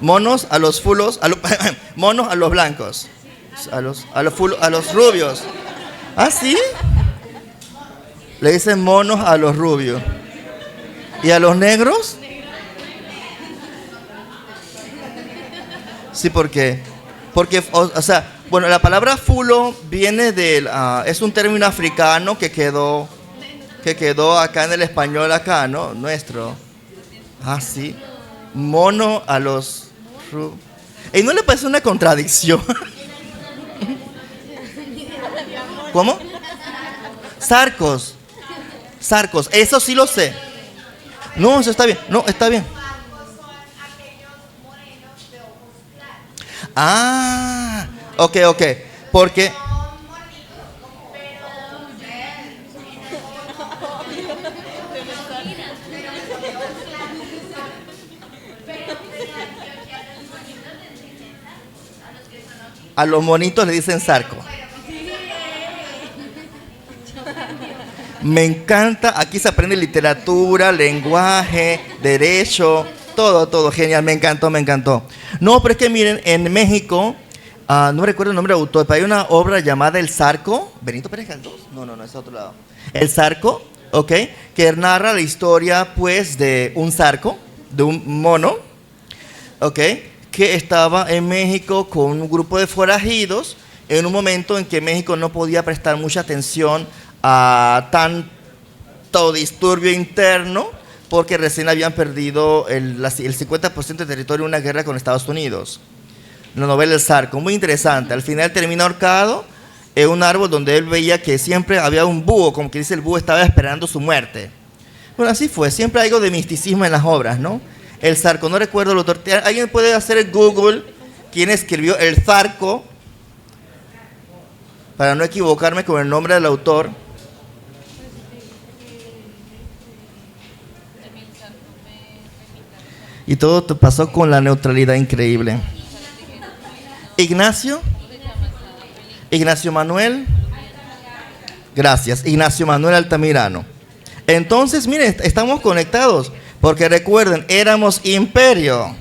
Monos a los fulos, monos a los blancos, a los rubios. ¿Ah, sí? Le dicen monos a los rubios. ¿Y a los negros? Sí, ¿por qué? Porque, o sea, bueno, la palabra fulo viene del, es un término africano que quedó acá en el español acá, ¿no? Nuestro. Ah, sí. Mono a los... ¿Y no le parece una contradicción? ¿Cómo? Sarcos, eso sí lo sé. No, eso está bien, no, está bien. Ah, ok, porque... A los monitos le dicen sarco. Me encanta, aquí se aprende literatura, lenguaje, derecho, todo, genial, me encantó. No, pero es que miren, en México, no me recuerdo el nombre del autor, pero hay una obra llamada El Zarco, Benito Pérez Galdós, no, es a otro lado. El Zarco, ¿ok? Que narra la historia, pues, de un zarco, de un mono, ¿ok? que estaba en México con un grupo de forajidos en un momento en que México no podía prestar mucha atención a tanto disturbio interno porque recién habían perdido el 50% de territorio en una guerra con Estados Unidos. La novela El Zarco, muy interesante. Al final termina ahorcado en un árbol donde él veía que siempre había un búho, como que dice el búho estaba esperando su muerte. Bueno, así fue, siempre hay algo de misticismo en las obras, ¿no? El Zarco, no recuerdo el autor. ¿Alguien puede hacer el Google quién escribió El Zarco? Para no equivocarme con el nombre del autor. Y todo te pasó con la neutralidad increíble. Ignacio Manuel. Gracias, Ignacio Manuel Altamirano. Entonces, miren, estamos conectados, porque recuerden, éramos imperio,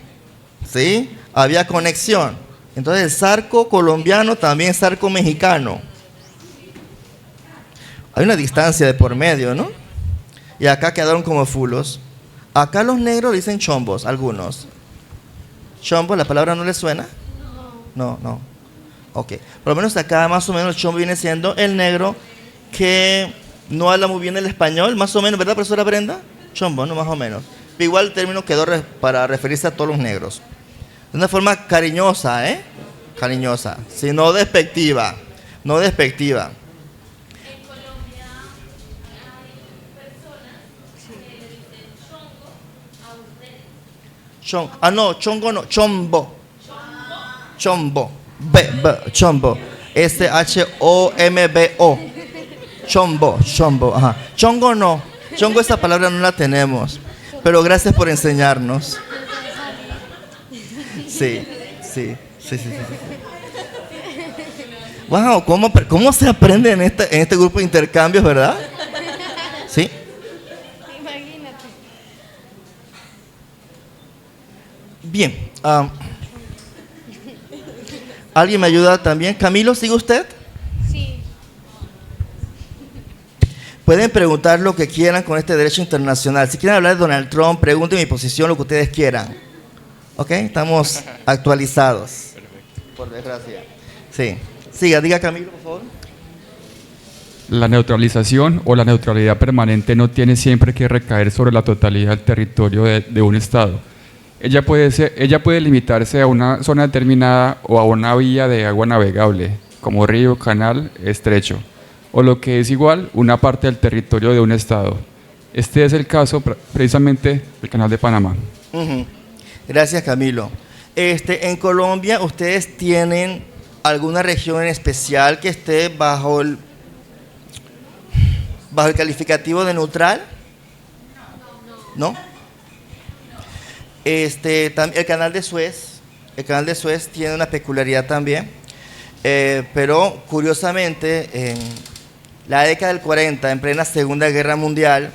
¿sí? Había conexión. Entonces, el Zarco colombiano también es Zarco mexicano. Hay una distancia de por medio, ¿no? Y acá quedaron como fulos. Acá los negros dicen chombos, algunos. ¿Chombo, la palabra no les suena? No. Ok. Por lo menos acá más o menos el chombo viene siendo el negro que no habla muy bien el español, más o menos, ¿verdad, profesora Brenda? Chombo, ¿no? Más o menos. Pero igual el término quedó para referirse a todos los negros. De una forma cariñosa, ¿eh? Cariñosa. Sí, no despectiva. No despectiva. En Colombia hay personas que le dicen chongo a ustedes. No, chongo no, chombo. Chombo. Chombo. S-H-O-M-B-O. Chombo. Ajá. Chongo no. Chongo, esa palabra no la tenemos. Pero gracias por enseñarnos. Sí. Wow, ¿cómo se aprende en este grupo de intercambios, verdad? Sí. Imagínate. Bien. ¿Alguien me ayuda también? Camilo, ¿sigue usted? Sí. Pueden preguntar lo que quieran con este derecho internacional. Si quieren hablar de Donald Trump, pregunten mi posición, lo que ustedes quieran. ¿Ok? Estamos actualizados. Por desgracia. Sí. Siga, diga Camilo, por favor. La neutralización o la neutralidad permanente no tiene siempre que recaer sobre la totalidad del territorio de un Estado. Ella puede limitarse a una zona determinada o a una vía de agua navegable, como río, canal, estrecho, o lo que es igual, una parte del territorio de un Estado. Este es el caso precisamente del Canal de Panamá. Gracias, Camilo. En Colombia, ¿ustedes tienen alguna región en especial que esté bajo el calificativo de neutral? ¿No? El canal de Suez tiene una peculiaridad también, pero curiosamente en la década del 40, en plena Segunda Guerra Mundial,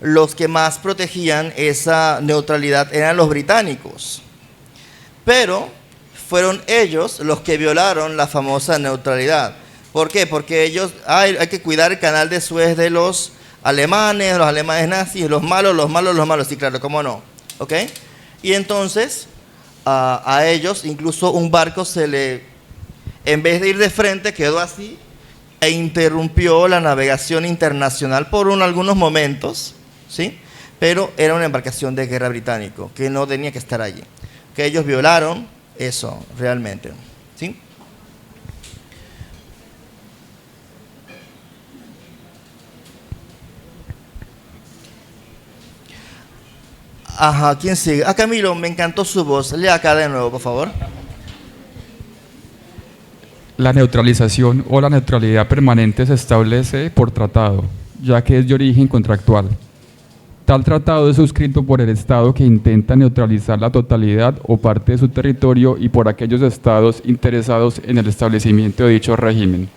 los que más protegían esa neutralidad eran los británicos, pero fueron ellos los que violaron la famosa neutralidad. ¿Por qué? Porque ellos, hay que cuidar el canal de Suez de los alemanes nazis, los malos, sí, claro, cómo no, ¿ok? Y entonces a ellos incluso un barco en vez de ir de frente, quedó así e interrumpió la navegación internacional por algunos momentos, ¿sí? Pero era una embarcación de guerra británico que no tenía que estar allí, que ellos violaron eso realmente, ¿sí? Ajá, ¿quién sigue? Camilo, me encantó su voz. Lea acá de nuevo, por favor. La neutralización o la neutralidad permanente se establece por tratado, ya que es de origen contractual. Tal tratado es suscrito por el Estado que intenta neutralizar la totalidad o parte de su territorio y por aquellos estados interesados en el establecimiento de dicho régimen.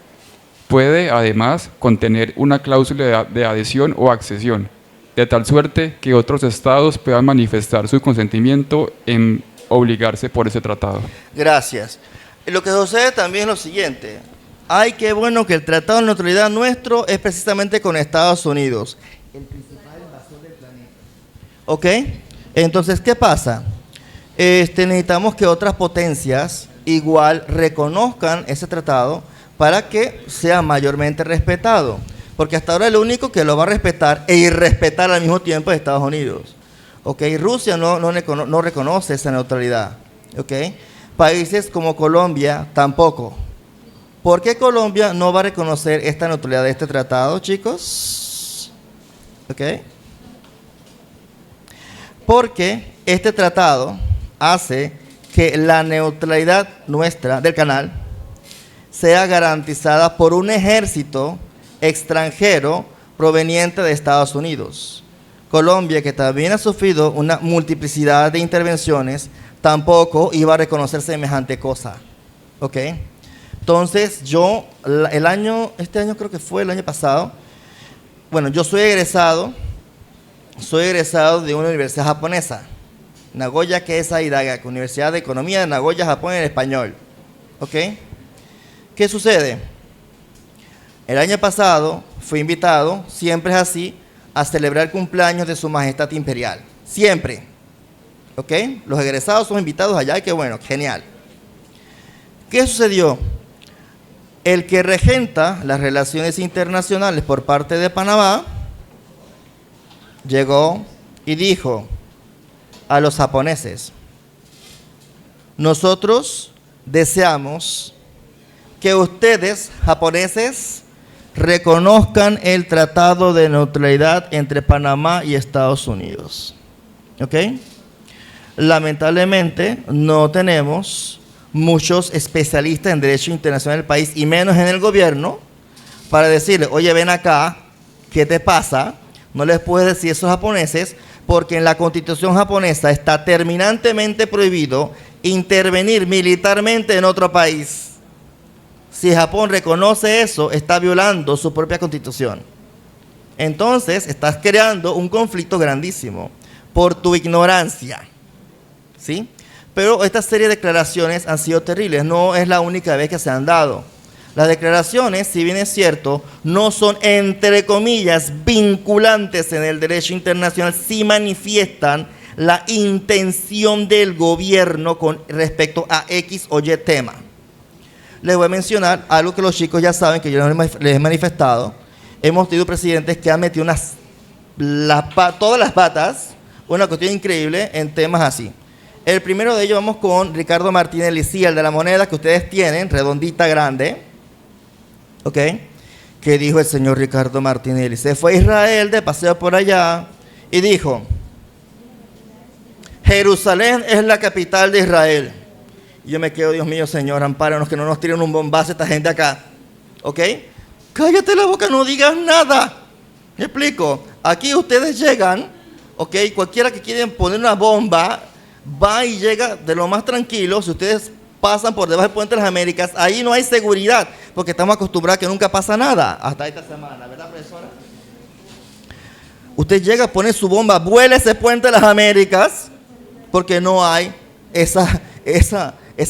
Puede, además, contener una cláusula de adhesión o accesión, de tal suerte que otros estados puedan manifestar su consentimiento en obligarse por ese tratado. Gracias. Lo que sucede también es lo siguiente. Ay, qué bueno que el Tratado de Neutralidad nuestro es precisamente con Estados Unidos, el principal invasor del planeta. ¿Ok? Entonces, ¿qué pasa? necesitamos que otras potencias igual reconozcan ese tratado para que sea mayormente respetado. Porque hasta ahora el único que lo va a respetar e irrespetar al mismo tiempo es Estados Unidos. ¿Okay? Rusia no reconoce esa neutralidad. ¿Okay? Países como Colombia tampoco. ¿Por qué Colombia no va a reconocer esta neutralidad de este tratado, chicos? ¿Okay? Porque este tratado hace que la neutralidad nuestra del canal sea garantizada por un ejército extranjero proveniente de Estados Unidos. Colombia, que también ha sufrido una multiplicidad de intervenciones, tampoco iba a reconocer semejante cosa. ¿Ok? Entonces, yo, este año creo que fue el año pasado, bueno, yo soy egresado de una universidad japonesa, Nagoya Keisai Daigaku, Universidad de Economía de Nagoya, Japón, en español. ¿Ok? ¿Qué sucede? El año pasado fui invitado, siempre es así, a celebrar el cumpleaños de Su Majestad Imperial. Siempre. ¿Ok? Los egresados son invitados allá y qué bueno, genial. ¿Qué sucedió? El que regenta las relaciones internacionales por parte de Panamá llegó y dijo a los japoneses: nosotros deseamos que ustedes, japoneses, reconozcan el tratado de neutralidad entre Panamá y Estados Unidos. ¿Ok? Lamentablemente no tenemos muchos especialistas en derecho internacional del país, y menos en el gobierno, para decirle: oye, ven acá, ¿qué te pasa? No les puedes decir eso a los japoneses, porque en la Constitución japonesa está terminantemente prohibido intervenir militarmente en otro país. Si Japón reconoce eso, está violando su propia Constitución. Entonces, estás creando un conflicto grandísimo por tu ignorancia. ¿Sí? Pero esta serie de declaraciones han sido terribles. No es la única vez que se han dado. Las declaraciones, si bien es cierto, no son, entre comillas, vinculantes en el derecho internacional, sí manifiestan la intención del gobierno con respecto a X o Y tema. Les voy a mencionar algo que los chicos ya saben, que yo les he manifestado. Hemos tenido presidentes que han metido todas las patas, una cuestión increíble en temas así. El primero de ellos, vamos con Ricardo Martínez Licía, el de la moneda que ustedes tienen, redondita, grande. ¿Ok? ¿Qué dijo el señor Ricardo Martínez? Se fue a Israel de paseo por allá y dijo: Jerusalén es la capital de Israel. Y yo me quedo: Dios mío, Señor, ampáranos, que no nos tiren un bombazo esta gente acá. ¿Ok? Cállate la boca, no digas nada. ¿Me explico? Aquí ustedes llegan, ¿ok? Cualquiera que quiera poner una bomba va y llega de lo más tranquilo. Si ustedes pasan por debajo del Puente de las Américas, ahí no hay seguridad, porque estamos acostumbrados a que nunca pasa nada, hasta esta semana, ¿verdad, profesora? Usted llega, pone su bomba, vuela ese Puente de las Américas, porque no hay esa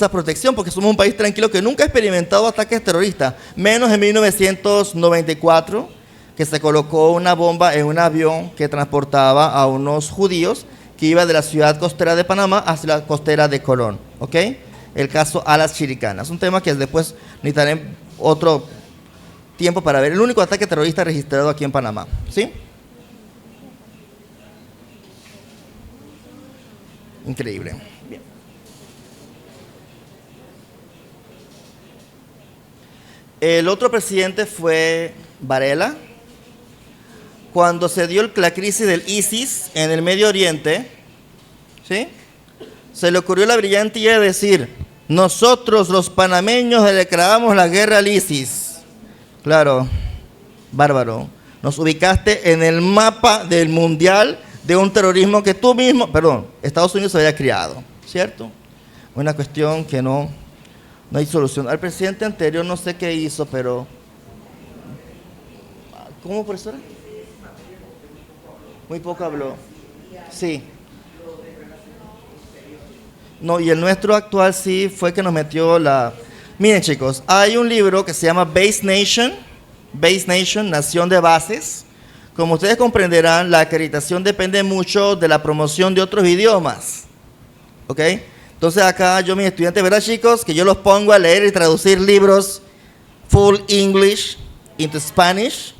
protección, porque somos un país tranquilo que nunca ha experimentado ataques terroristas, menos en 1994, que se colocó una bomba en un avión que transportaba a unos judíos que iba de la ciudad costera de Panamá hacia la costera de Colón, ¿ok? El caso Alas Chiricanas, un tema que después necesitaré otro tiempo para ver. El único ataque terrorista registrado aquí en Panamá, ¿sí? Increíble. Bien. El otro presidente fue Varela. Cuando se dio la crisis del ISIS en el Medio Oriente, ¿sí? Se le ocurrió la brillante idea de decir: nosotros los panameños le declaramos la guerra al ISIS. Claro, bárbaro. Nos ubicaste en el mapa del mundial de un terrorismo que tú mismo, Estados Unidos había creado, ¿cierto? Una cuestión que no hay solución. Al presidente anterior no sé qué hizo, pero... ¿Cómo, profesora? Muy poco habló. Sí. No, y el nuestro actual sí fue que nos metió la... Miren, chicos, hay un libro que se llama Base Nation, Nación de Bases. Como ustedes comprenderán, la acreditación depende mucho de la promoción de otros idiomas. ¿Ok? Entonces acá yo, mis estudiantes, ¿verdad, chicos? Que yo los pongo a leer y traducir libros full English into Spanish.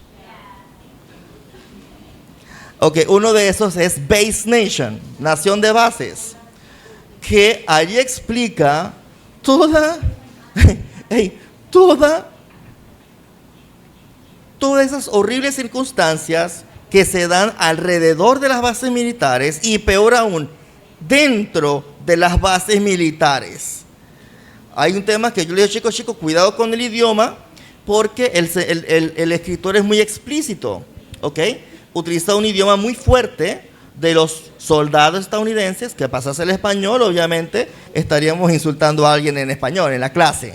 Ok, uno de esos es Base Nation, Nación de Bases, que allí explica todas esas horribles circunstancias que se dan alrededor de las bases militares y peor aún, dentro de las bases militares. Hay un tema que yo le digo, chicos, cuidado con el idioma, porque el escritor es muy explícito, ¿ok? Utiliza un idioma muy fuerte de los soldados estadounidenses, que pasase el español, obviamente, estaríamos insultando a alguien en español, en la clase,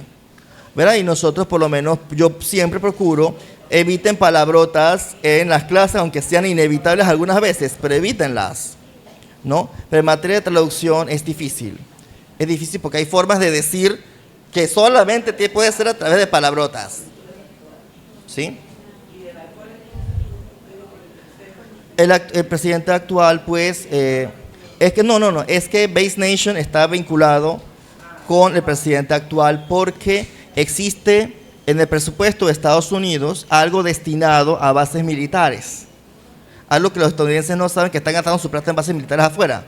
¿verdad? Y nosotros, por lo menos, yo siempre procuro, eviten palabrotas en las clases, aunque sean inevitables algunas veces, pero evítenlas, ¿no? Pero en materia de traducción es difícil. Es difícil porque hay formas de decir que solamente puede ser a través de palabrotas. ¿Sí? El presidente actual, pues, es que es que Base Nation está vinculado con el presidente actual porque existe en el presupuesto de Estados Unidos algo destinado a bases militares. Algo que los estadounidenses no saben, que están gastando su plata en bases militares afuera.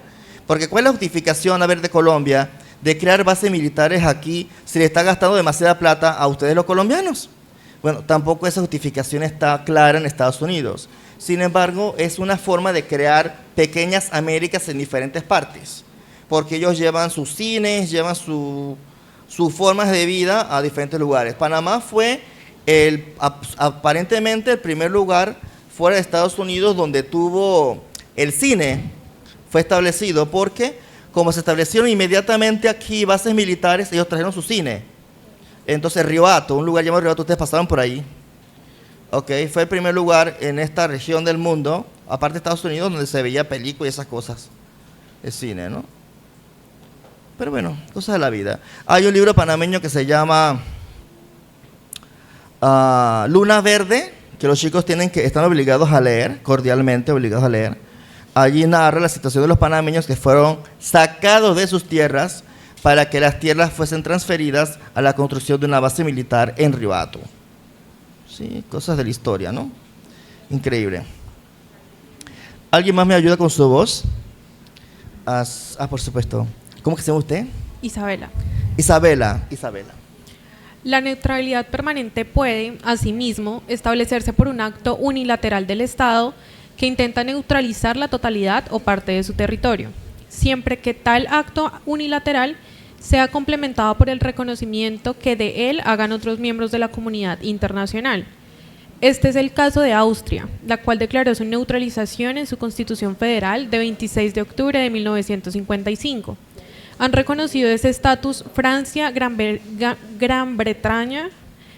Porque ¿cuál es la justificación, a ver, de Colombia de crear bases militares aquí si le está gastando demasiada plata a ustedes los colombianos? Bueno, tampoco esa justificación está clara en Estados Unidos. Sin embargo, es una forma de crear pequeñas Américas en diferentes partes, porque ellos llevan sus cines, llevan sus formas de vida a diferentes lugares. Panamá fue aparentemente el primer lugar fuera de Estados Unidos donde tuvo el cine, fue establecido, porque como se establecieron inmediatamente aquí bases militares, ellos trajeron su cine. Entonces Río Hato, un lugar llamado Río Hato, ustedes pasaron por ahí. Ok, fue el primer lugar en esta región del mundo, aparte de Estados Unidos, donde se veía películas y esas cosas, el cine, ¿no? Pero bueno, cosas de la vida. Hay un libro panameño que se llama Luna Verde, que los chicos están obligados a leer, cordialmente obligados a leer. Allí narra la situación de los panameños que fueron sacados de sus tierras para que las tierras fuesen transferidas a la construcción de una base militar en Río Hato. Sí, cosas de la historia, ¿no? Increíble. ¿Alguien más me ayuda con su voz? Por supuesto. ¿Cómo que se llama usted? Isabela. Isabela. La neutralidad permanente puede, asimismo, establecerse por un acto unilateral del Estado que intenta neutralizar la totalidad o parte de su territorio, siempre que tal acto unilateral sea complementado por el reconocimiento que de él hagan otros miembros de la comunidad internacional. Este es el caso de Austria, la cual declaró su neutralización en su Constitución Federal de 26 de octubre de 1955. Han reconocido ese estatus Francia, Gran Bretaña,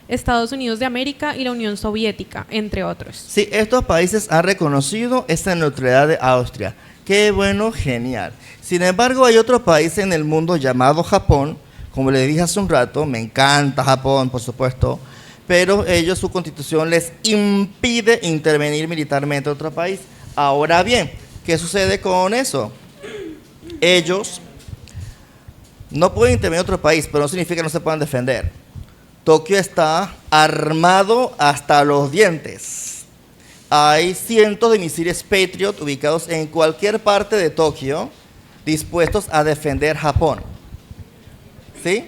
Estados Unidos de América y la Unión Soviética, entre otros. Sí, estos países han reconocido esa neutralidad de Austria. Qué bueno, genial. Sin embargo, hay otro país en el mundo llamado Japón, como les dije hace un rato, me encanta Japón, por supuesto, pero ellos, su constitución les impide intervenir militarmente en otro país. Ahora bien, ¿qué sucede con eso? Ellos no pueden intervenir en otro país, pero no significa que no se puedan defender. Tokio está armado hasta los dientes. Hay cientos de misiles Patriot ubicados en cualquier parte de Tokio, dispuestos a defender Japón. ¿Sí?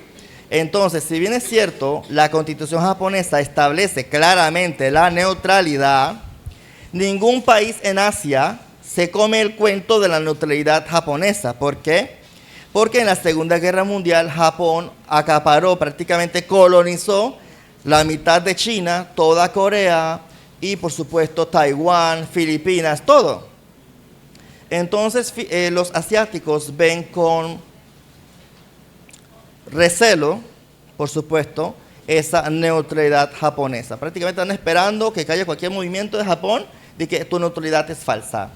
Entonces, si bien es cierto, la constitución japonesa establece claramente la neutralidad, ningún país en Asia se come el cuento de la neutralidad japonesa. ¿Por qué? Porque en la Segunda Guerra Mundial Japón acaparó, prácticamente colonizó la mitad de China, toda Corea y por supuesto Taiwán, Filipinas, todo. Entonces los asiáticos ven con recelo, por supuesto, esa neutralidad japonesa. Prácticamente están esperando que haya cualquier movimiento de Japón de que tu neutralidad es falsa.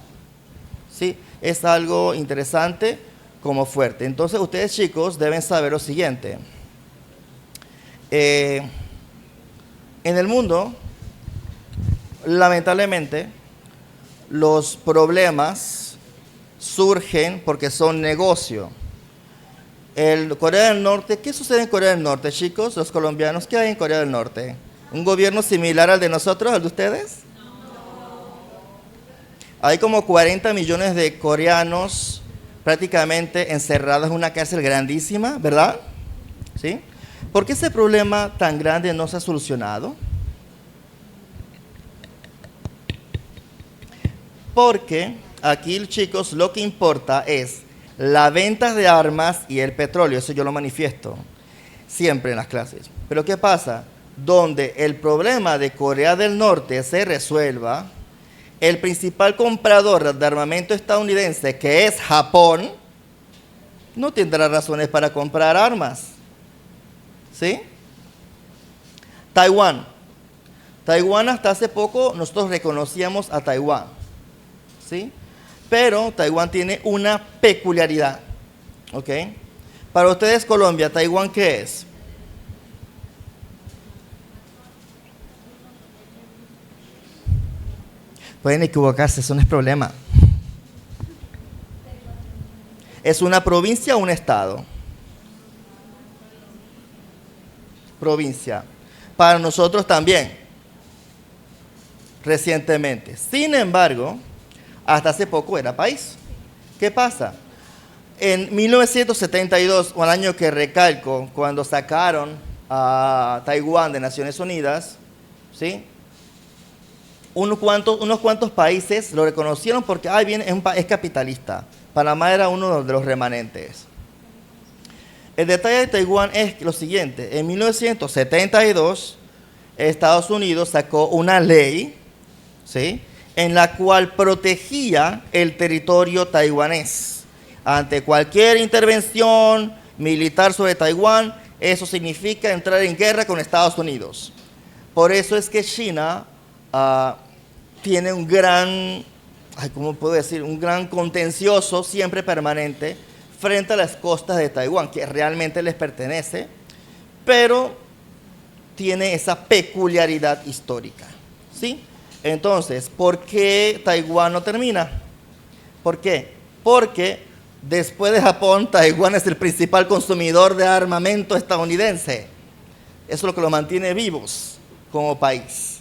¿Sí? Es algo interesante como fuerte. Entonces ustedes, chicos, deben saber lo siguiente. En el mundo, lamentablemente, los problemas surgen porque son negocio. Corea del Norte, ¿qué sucede en Corea del Norte, chicos? Los colombianos, ¿qué hay en Corea del Norte? ¿Un gobierno similar al de nosotros, al de ustedes? Hay como 40 millones de coreanos prácticamente encerrados en una cárcel grandísima, ¿verdad? ¿Sí? ¿Por qué ese problema tan grande no se ha solucionado? Porque aquí, chicos, lo que importa es la venta de armas y el petróleo. Eso yo lo manifiesto siempre en las clases. Pero ¿qué pasa? Donde el problema de Corea del Norte se resuelva, el principal comprador de armamento estadounidense, que es Japón, no tendrá razones para comprar armas. ¿Sí? Taiwán. Taiwán, hasta hace poco nosotros reconocíamos a Taiwán. ¿Sí? Pero Taiwán tiene una peculiaridad. ¿Ok? Para ustedes, Colombia, ¿Taiwán qué es? Pueden equivocarse, eso no es problema. ¿Es una provincia o un estado? Provincia. Para nosotros también, recientemente. Sin embargo, hasta hace poco era país. ¿Qué pasa? En 1972, un año que recalco, cuando sacaron a Taiwán de Naciones Unidas, ¿sí? Unos cuantos países lo reconocieron porque es capitalista. Panamá era uno de los remanentes. El detalle de Taiwán es lo siguiente. En 1972, Estados Unidos sacó una ley, ¿sí?, en la cual protegía el territorio taiwanés. Ante cualquier intervención militar sobre Taiwán, eso significa entrar en guerra con Estados Unidos. Por eso es que China tiene un gran, ¿cómo puedo decir? Un gran contencioso siempre permanente frente a las costas de Taiwán, que realmente les pertenece, pero tiene esa peculiaridad histórica, ¿sí? Entonces, ¿por qué Taiwán no termina? ¿Por qué? Porque después de Japón, Taiwán es el principal consumidor de armamento estadounidense. Eso es lo que lo mantiene vivos como país,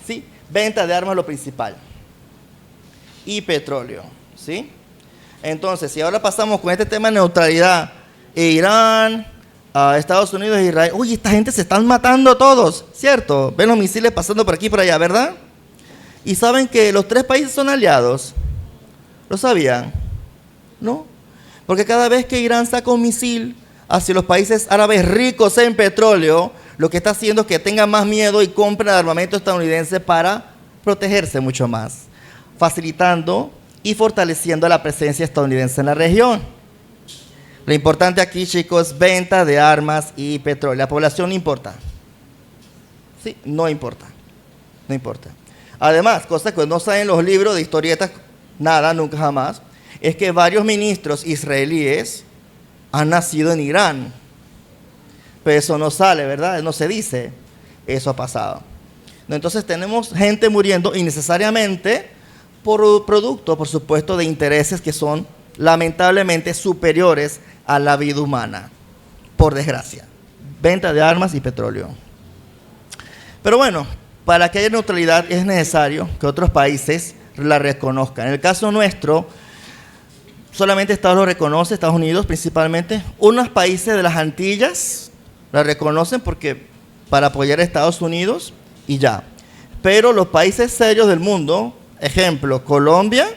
¿sí? Venta de armas es lo principal. Y petróleo, ¿sí? Entonces, si ahora pasamos con este tema de neutralidad, Irán, Estados Unidos e Israel, uy, esta gente se están matando todos, ¿cierto? Ven los misiles pasando por aquí y por allá, ¿verdad? Y saben que los tres países son aliados. ¿Lo sabían? ¿No? Porque cada vez que Irán saca un misil hacia los países árabes ricos en petróleo, lo que está haciendo es que tengan más miedo y compren armamento estadounidense para protegerse mucho más, facilitando y fortaleciendo la presencia estadounidense en la región. Lo importante aquí, chicos, es venta de armas y petróleo. La población no importa. Sí, no importa. No importa. Además, cosas que no saben los libros de historietas, nada, nunca jamás, es que varios ministros israelíes han nacido en Irán. Pero eso no sale, ¿verdad? No se dice. Eso ha pasado. Entonces tenemos gente muriendo innecesariamente por producto, por supuesto, de intereses que son lamentablemente superiores a la vida humana, por desgracia. Venta de armas y petróleo. Pero bueno, para que haya neutralidad es necesario que otros países la reconozcan. En el caso nuestro, solamente Estados lo reconoce, Estados Unidos principalmente. Unos países de las Antillas la reconocen porque para apoyar a Estados Unidos y ya. Pero los países serios del mundo, ejemplo, Colombia,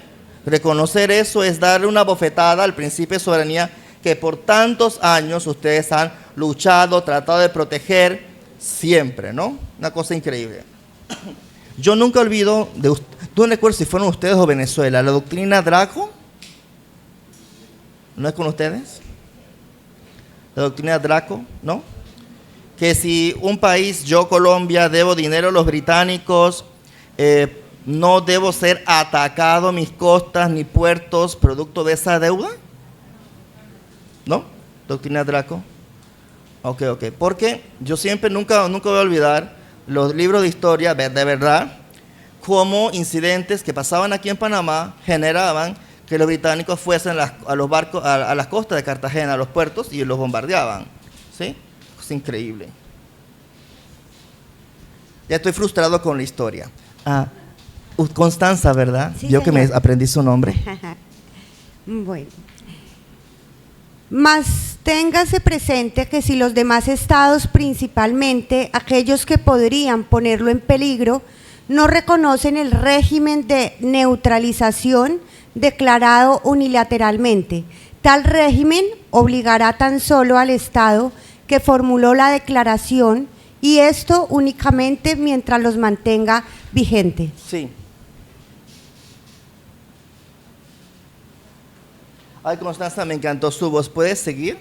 reconocer eso es darle una bofetada al principio de soberanía que por tantos años ustedes han luchado, tratado de proteger siempre, ¿no? Una cosa increíble. Yo nunca olvido, no recuerdo si fueron ustedes o Venezuela, la doctrina Draco. ¿No es con ustedes? La doctrina Draco, ¿no? Que si un país, yo Colombia, debo dinero a los británicos, no debo ser atacado mis costas ni puertos producto de esa deuda. ¿No? Doctrina Draco. Ok. Porque yo siempre, nunca voy a olvidar los libros de historia, de verdad, cómo incidentes que pasaban aquí en Panamá generaban que los británicos fuesen a los barcos, a las costas de Cartagena, a los puertos, y los bombardeaban. ¿Sí? Es increíble. Ya estoy frustrado con la historia. Constanza, ¿verdad? Sí, Yo que me señor. aprendí su nombre. Bueno. Mas téngase presente que si los demás estados, principalmente aquellos que podrían ponerlo en peligro, no reconocen el régimen de neutralización declarado unilateralmente, tal régimen obligará tan solo al estado que formuló la declaración, y esto únicamente mientras los mantenga vigente. Sí. Ay, Constanza, me encantó su voz. ¿Puedes seguir?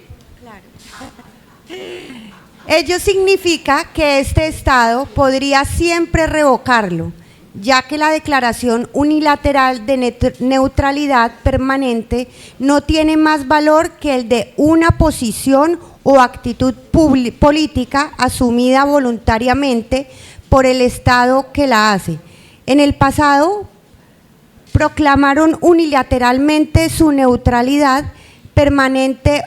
Ello significa que este Estado podría siempre revocarlo, ya que la declaración unilateral de neutralidad permanente no tiene más valor que el de una posición o actitud política asumida voluntariamente por el Estado que la hace. En el pasado, proclamaron unilateralmente su neutralidad permanente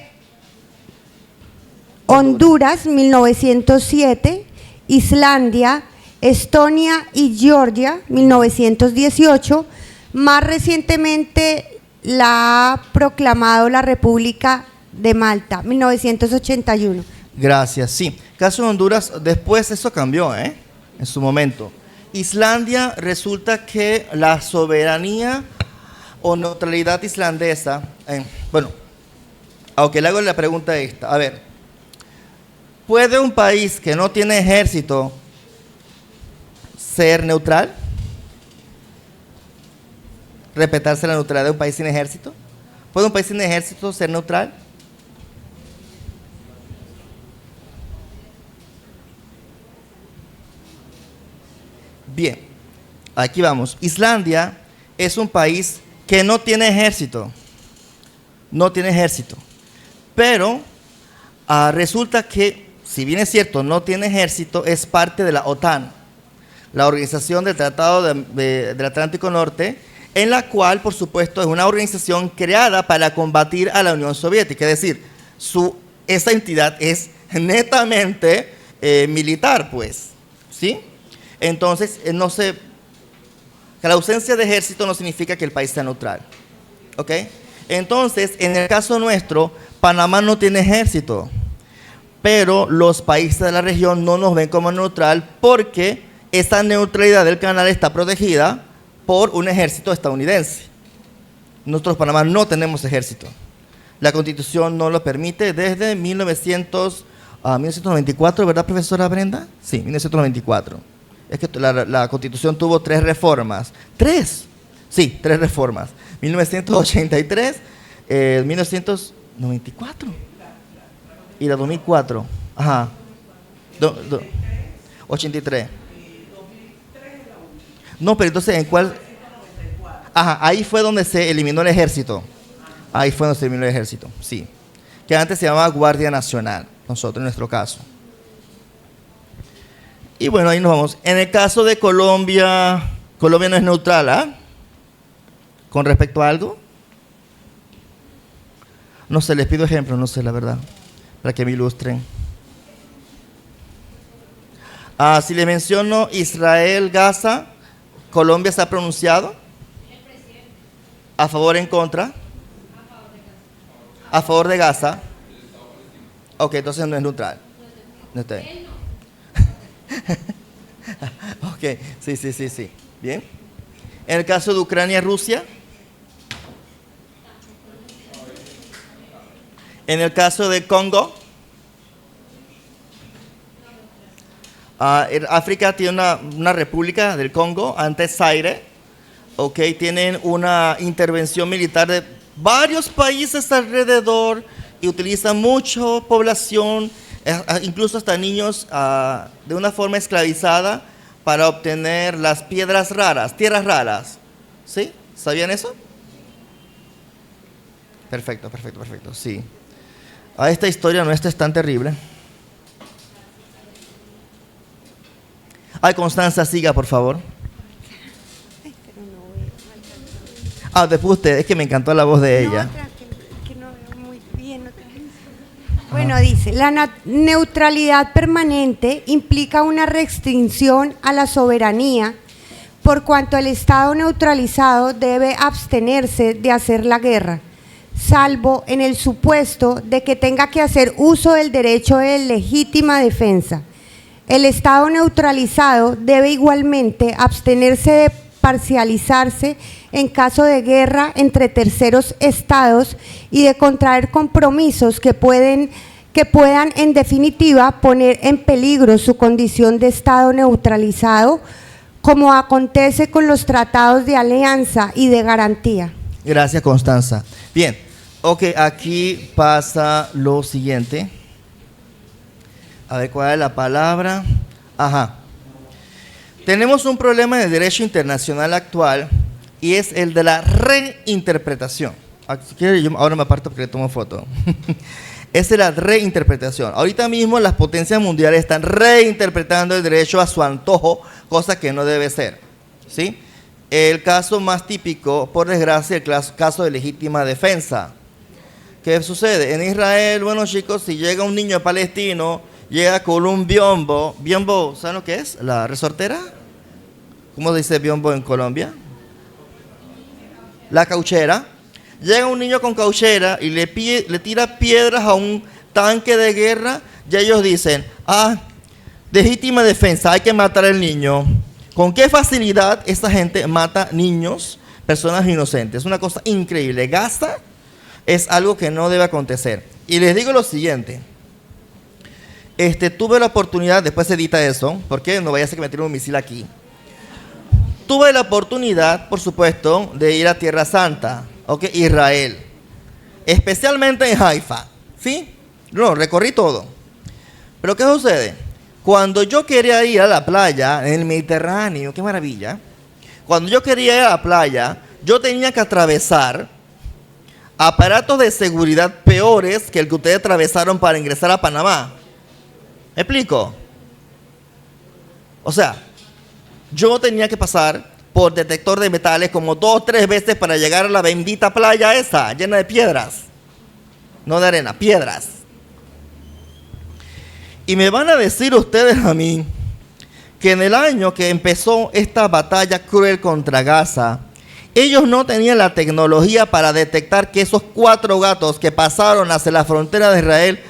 Honduras 1907, Islandia, Estonia y Georgia 1918. Más recientemente la ha proclamado la República de Malta 1981. Gracias, sí. Caso de Honduras, después eso cambió, en su momento. Islandia, resulta que la soberanía o neutralidad islandesa, bueno, aunque le hago la pregunta esta, a ver, ¿puede un país que no tiene ejército ser neutral? ¿Respetarse la neutralidad de un país sin ejército? ¿Puede un país sin ejército ser neutral? Bien, aquí vamos. Islandia es un país que no tiene ejército. No tiene ejército. Pero resulta que, si bien es cierto, no tiene ejército, es parte de la OTAN, la Organización del Tratado del Atlántico Norte, en la cual, por supuesto, es una organización creada para combatir a la Unión Soviética. Es decir, esa entidad es netamente militar, pues, ¿sí? Entonces, que la ausencia de ejército no significa que el país sea neutral, ¿ok? Entonces, en el caso nuestro, Panamá no tiene ejército, pero los países de la región no nos ven como neutral porque esa neutralidad del canal está protegida por un ejército estadounidense. Nosotros, Panamá, no tenemos ejército. La Constitución no lo permite desde 1994, ¿verdad, profesora Brenda? Sí, 1994. Es que la Constitución tuvo 3 reformas. ¿3? Sí, 3 reformas. 1983, 1994 y la 2004. Ajá. 83. No, pero entonces, ¿en cuál? Ajá, ahí fue donde se eliminó el ejército. Ahí fue donde se eliminó el ejército, sí. Que antes se llamaba Guardia Nacional, nosotros en nuestro caso. Y bueno, ahí nos vamos. En el caso de Colombia, Colombia no es neutral, ¿ah? ¿Con respecto a algo? No sé, les pido ejemplos, no sé la verdad, para que me ilustren. Si le menciono Israel, Gaza, ¿Colombia se ha pronunciado? ¿A favor o en contra? A favor de Gaza. Ok, entonces no es neutral. No está bien. Ok, sí. Bien. En el caso de Ucrania, Rusia. En el caso de Congo. África tiene una república del Congo, antes Zaire. Ok, tienen una intervención militar de varios países alrededor y utilizan mucho población, incluso hasta niños, de una forma esclavizada para obtener las piedras raras, tierras raras. ¿Sí? ¿Sabían eso? Perfecto, sí. Esta historia nuestra es tan terrible. Ay, Constanza, siga, por favor. Ah, después usted, es que me encantó la voz de ella. No, otra, que no veo muy bien otra vez. Bueno, dice, la neutralidad permanente implica una restricción a la soberanía, por cuanto el Estado neutralizado debe abstenerse de hacer la guerra, salvo en el supuesto de que tenga que hacer uso del derecho de legítima defensa. El Estado neutralizado debe igualmente abstenerse de parcializarse en caso de guerra entre terceros estados y de contraer compromisos que puedan en definitiva poner en peligro su condición de Estado neutralizado, como acontece con los tratados de alianza y de garantía. Gracias, Constanza. Bien, ok, aquí pasa lo siguiente. A ver, ¿cuál es la palabra? Ajá. Tenemos un problema en el derecho internacional actual y es el de la reinterpretación. Si quiere, yo ahora me aparto porque le tomo foto. Es de la reinterpretación. Ahorita mismo las potencias mundiales están reinterpretando el derecho a su antojo, cosa que no debe ser. ¿Sí? El caso más típico, por desgracia, el caso de legítima defensa. ¿Qué sucede? En Israel, bueno chicos, si llega un niño palestino, llega con un biombo. Biombo, ¿saben lo que es? ¿La resortera? ¿Cómo dice biombo en Colombia? La cauchera. Llega un niño con cauchera y le tira piedras a un tanque de guerra y ellos dicen, legítima defensa, hay que matar al niño. ¿Con qué facilidad esta gente mata niños, personas inocentes? Es una cosa increíble. Gaza es algo que no debe acontecer. Y les digo lo siguiente. Tuve la oportunidad, después se edita eso, porque no vaya a ser que me tiren un misil aquí. Tuve la oportunidad, por supuesto, de ir a Tierra Santa, Israel, especialmente en Haifa, ¿sí? No, recorrí todo. Pero ¿qué sucede? Cuando yo quería ir a la playa, en el Mediterráneo, qué maravilla, cuando yo quería ir a la playa, yo tenía que atravesar aparatos de seguridad peores que el que ustedes atravesaron para ingresar a Panamá. ¿Me explico? O sea, yo tenía que pasar por detector de metales como 2 o 3 veces para llegar a la bendita playa esa, llena de piedras. No de arena, piedras. Y me van a decir ustedes a mí que en el año que empezó esta batalla cruel contra Gaza, ellos no tenían la tecnología para detectar que esos 4 gatos que pasaron hacia la frontera de Israel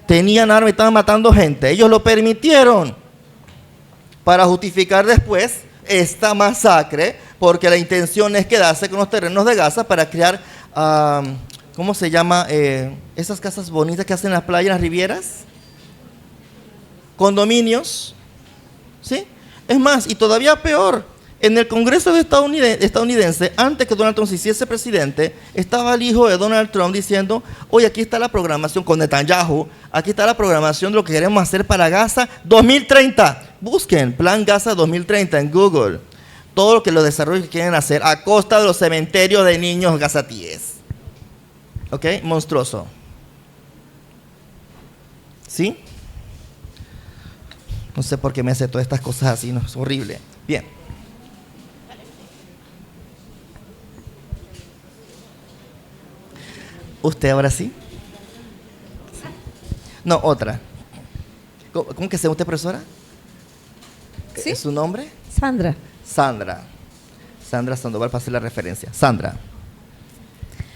tenían armas y estaban matando gente. Ellos lo permitieron para justificar después esta masacre, porque la intención es quedarse con los terrenos de Gaza para crear, ¿cómo se llama? Esas casas bonitas que hacen en las playas, en las rivieras. Condominios. ¿Sí? Es más, y todavía peor, en el Congreso estadounidense, antes que Donald Trump se hiciese presidente, estaba el hijo de Donald Trump diciendo, oye, aquí está la programación con Netanyahu, aquí está la programación de lo que queremos hacer para Gaza 2030. Busquen Plan Gaza 2030 en Google. Todo lo que los desarrollos que quieren hacer a costa de los cementerios de niños gazatíes. ¿Ok? Monstruoso. ¿Sí? No sé por qué me hace todas estas cosas así, no, es horrible. Bien. ¿Usted ahora sí? No, otra. ¿Cómo que se llama usted, profesora? ¿Sí? ¿Es su nombre? Sandra. Sandra. Sandra Sandoval, para hacer la referencia. Sandra,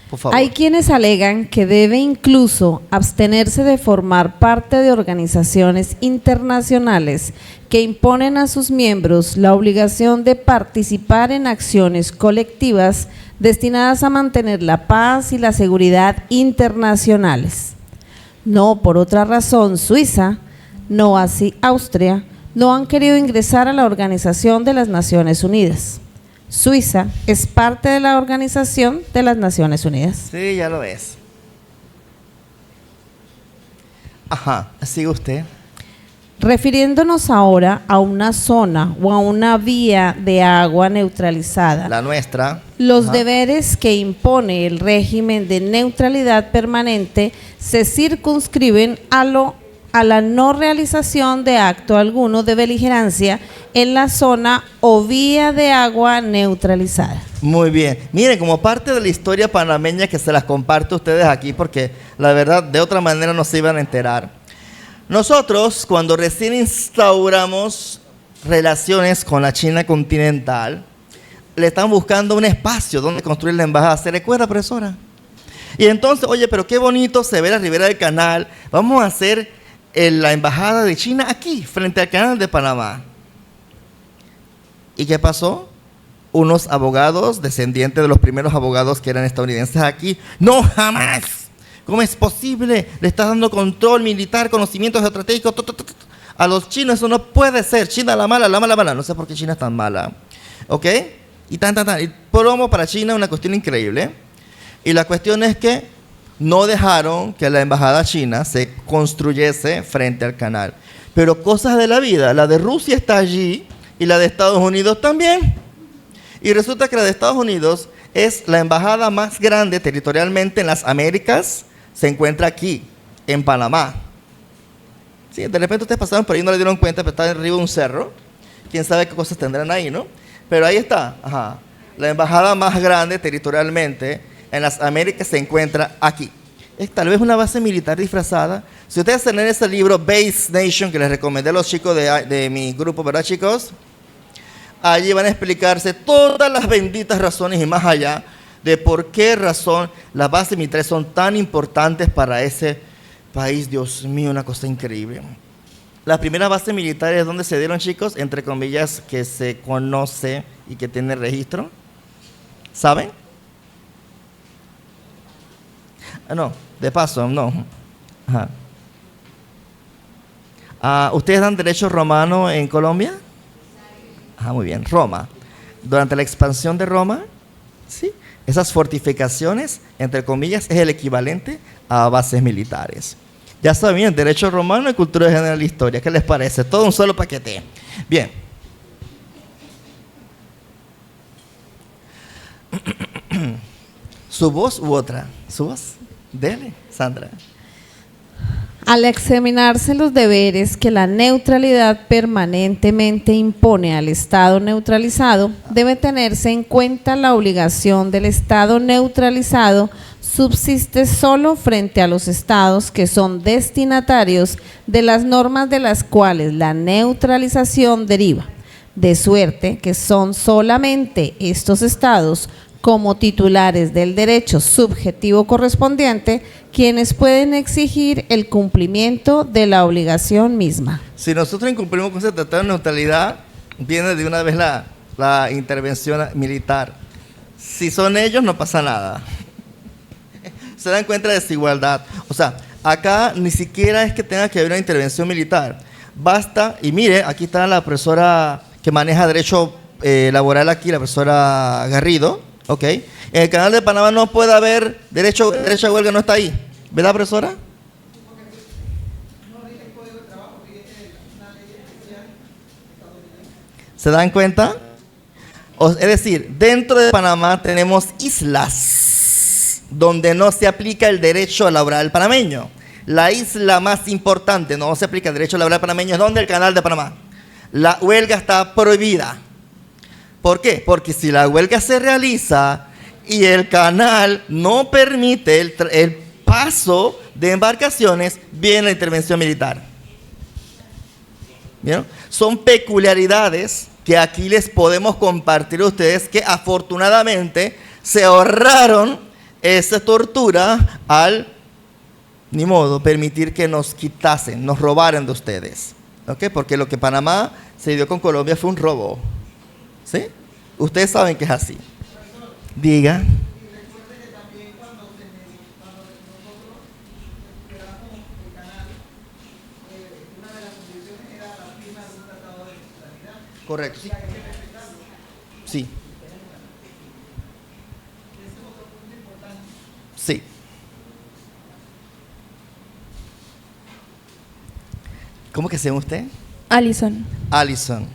por favor. Hay quienes alegan que debe incluso abstenerse de formar parte de organizaciones internacionales que imponen a sus miembros la obligación de participar en acciones colectivas destinadas a mantener la paz y la seguridad internacionales. No por otra razón, Suiza, no así Austria, no han querido ingresar a la Organización de las Naciones Unidas. Suiza es parte de la Organización de las Naciones Unidas. Sí, ya lo es. Ajá, sigue usted. Refiriéndonos ahora a una zona o a una vía de agua neutralizada, La nuestra. los Ajá. deberes que impone el régimen de neutralidad permanente se circunscriben a lo a la no realización de acto alguno de beligerancia en la zona o vía de agua neutralizada. Muy bien. Miren, como parte de la historia panameña que se las comparto a ustedes aquí, porque la verdad de otra manera no se iban a enterar. Nosotros, cuando recién instauramos relaciones con la China continental, le están buscando un espacio donde construir la embajada. ¿Se recuerda, profesora? Y entonces, oye, pero qué bonito se ve la ribera del canal. Vamos a hacer la embajada de China aquí, frente al canal de Panamá. ¿Y qué pasó? Unos abogados, descendientes de los primeros abogados que eran estadounidenses aquí. ¡No, jamás! ¿Cómo es posible? Le estás dando control militar, conocimientos estratégicos. A los chinos eso no puede ser. China la mala, la mala, mala. No sé por qué China es tan mala. ¿Ok? Y Y promo para China, una cuestión increíble. Y la cuestión es que no dejaron que la embajada china se construyese frente al canal. Pero cosas de la vida, la de Rusia está allí y la de Estados Unidos también. Y resulta que la de Estados Unidos es la embajada más grande territorialmente en las Américas, se encuentra aquí, en Panamá. Sí, de repente ustedes pasaron por ahí y no le dieron cuenta, pero está arriba de un cerro. Quién sabe qué cosas tendrán ahí, ¿no? Pero ahí está, ajá. La embajada más grande territorialmente en las Américas se encuentra aquí. Es tal vez una base militar disfrazada. Si ustedes tienen ese libro, Base Nation, que les recomendé a los chicos de mi grupo, ¿verdad, chicos? Allí van a explicarse todas las benditas razones y más allá de por qué razón las bases militares son tan importantes para ese país. Dios mío, una cosa increíble. Las primeras bases militares, ¿dónde se dieron, chicos? Entre comillas, que se conoce y que tiene registro. ¿Saben? No, de paso, no. Ajá. ¿Ustedes dan derecho romano en Colombia? Muy bien. Roma. Durante la expansión de Roma, ¿sí? Esas fortificaciones, entre comillas, es el equivalente a bases militares. Ya saben, derecho romano y cultura general e historia. ¿Qué les parece? Todo un solo paquete. Bien. ¿Su voz u otra? ¿Su voz? Dele, Sandra. Al examinarse los deberes que la neutralidad permanentemente impone al Estado neutralizado, debe tenerse en cuenta la obligación del Estado neutralizado subsiste solo frente a los estados que son destinatarios de las normas de las cuales la neutralización deriva, de suerte que son solamente estos estados como titulares del derecho subjetivo correspondiente quienes pueden exigir el cumplimiento de la obligación misma. Si nosotros incumplimos con ese tratado de neutralidad, viene de una vez la intervención militar. Si son ellos, no pasa nada. Se dan cuenta de desigualdad. O sea, acá ni siquiera es que tenga que haber una intervención militar. Basta, y mire, aquí está la profesora que maneja derecho laboral aquí, la profesora Garrido, ¿ok? En el canal de Panamá no puede haber derecho a huelga, no está ahí. ¿Verdad, profesora? ¿Se dan cuenta? Es decir, dentro de Panamá tenemos islas donde no se aplica el derecho laboral panameño. La isla más importante, no se aplica el derecho laboral panameño, es donde el canal de Panamá. La huelga está prohibida. ¿Por qué? Porque si la huelga se realiza y el canal no permite el paso de embarcaciones, viene la intervención militar. ¿Vieron? Son peculiaridades que aquí les podemos compartir a ustedes que afortunadamente se ahorraron esa tortura al, ni modo, permitir que nos quitasen, nos robaran de ustedes. ¿Ok? Porque lo que Panamá se dio con Colombia fue un robo. ¿Sí? Ustedes saben que es así. Diga. Correcto. Sí. Sí. Sí. ¿Cómo que se llama usted? Alison. Alison.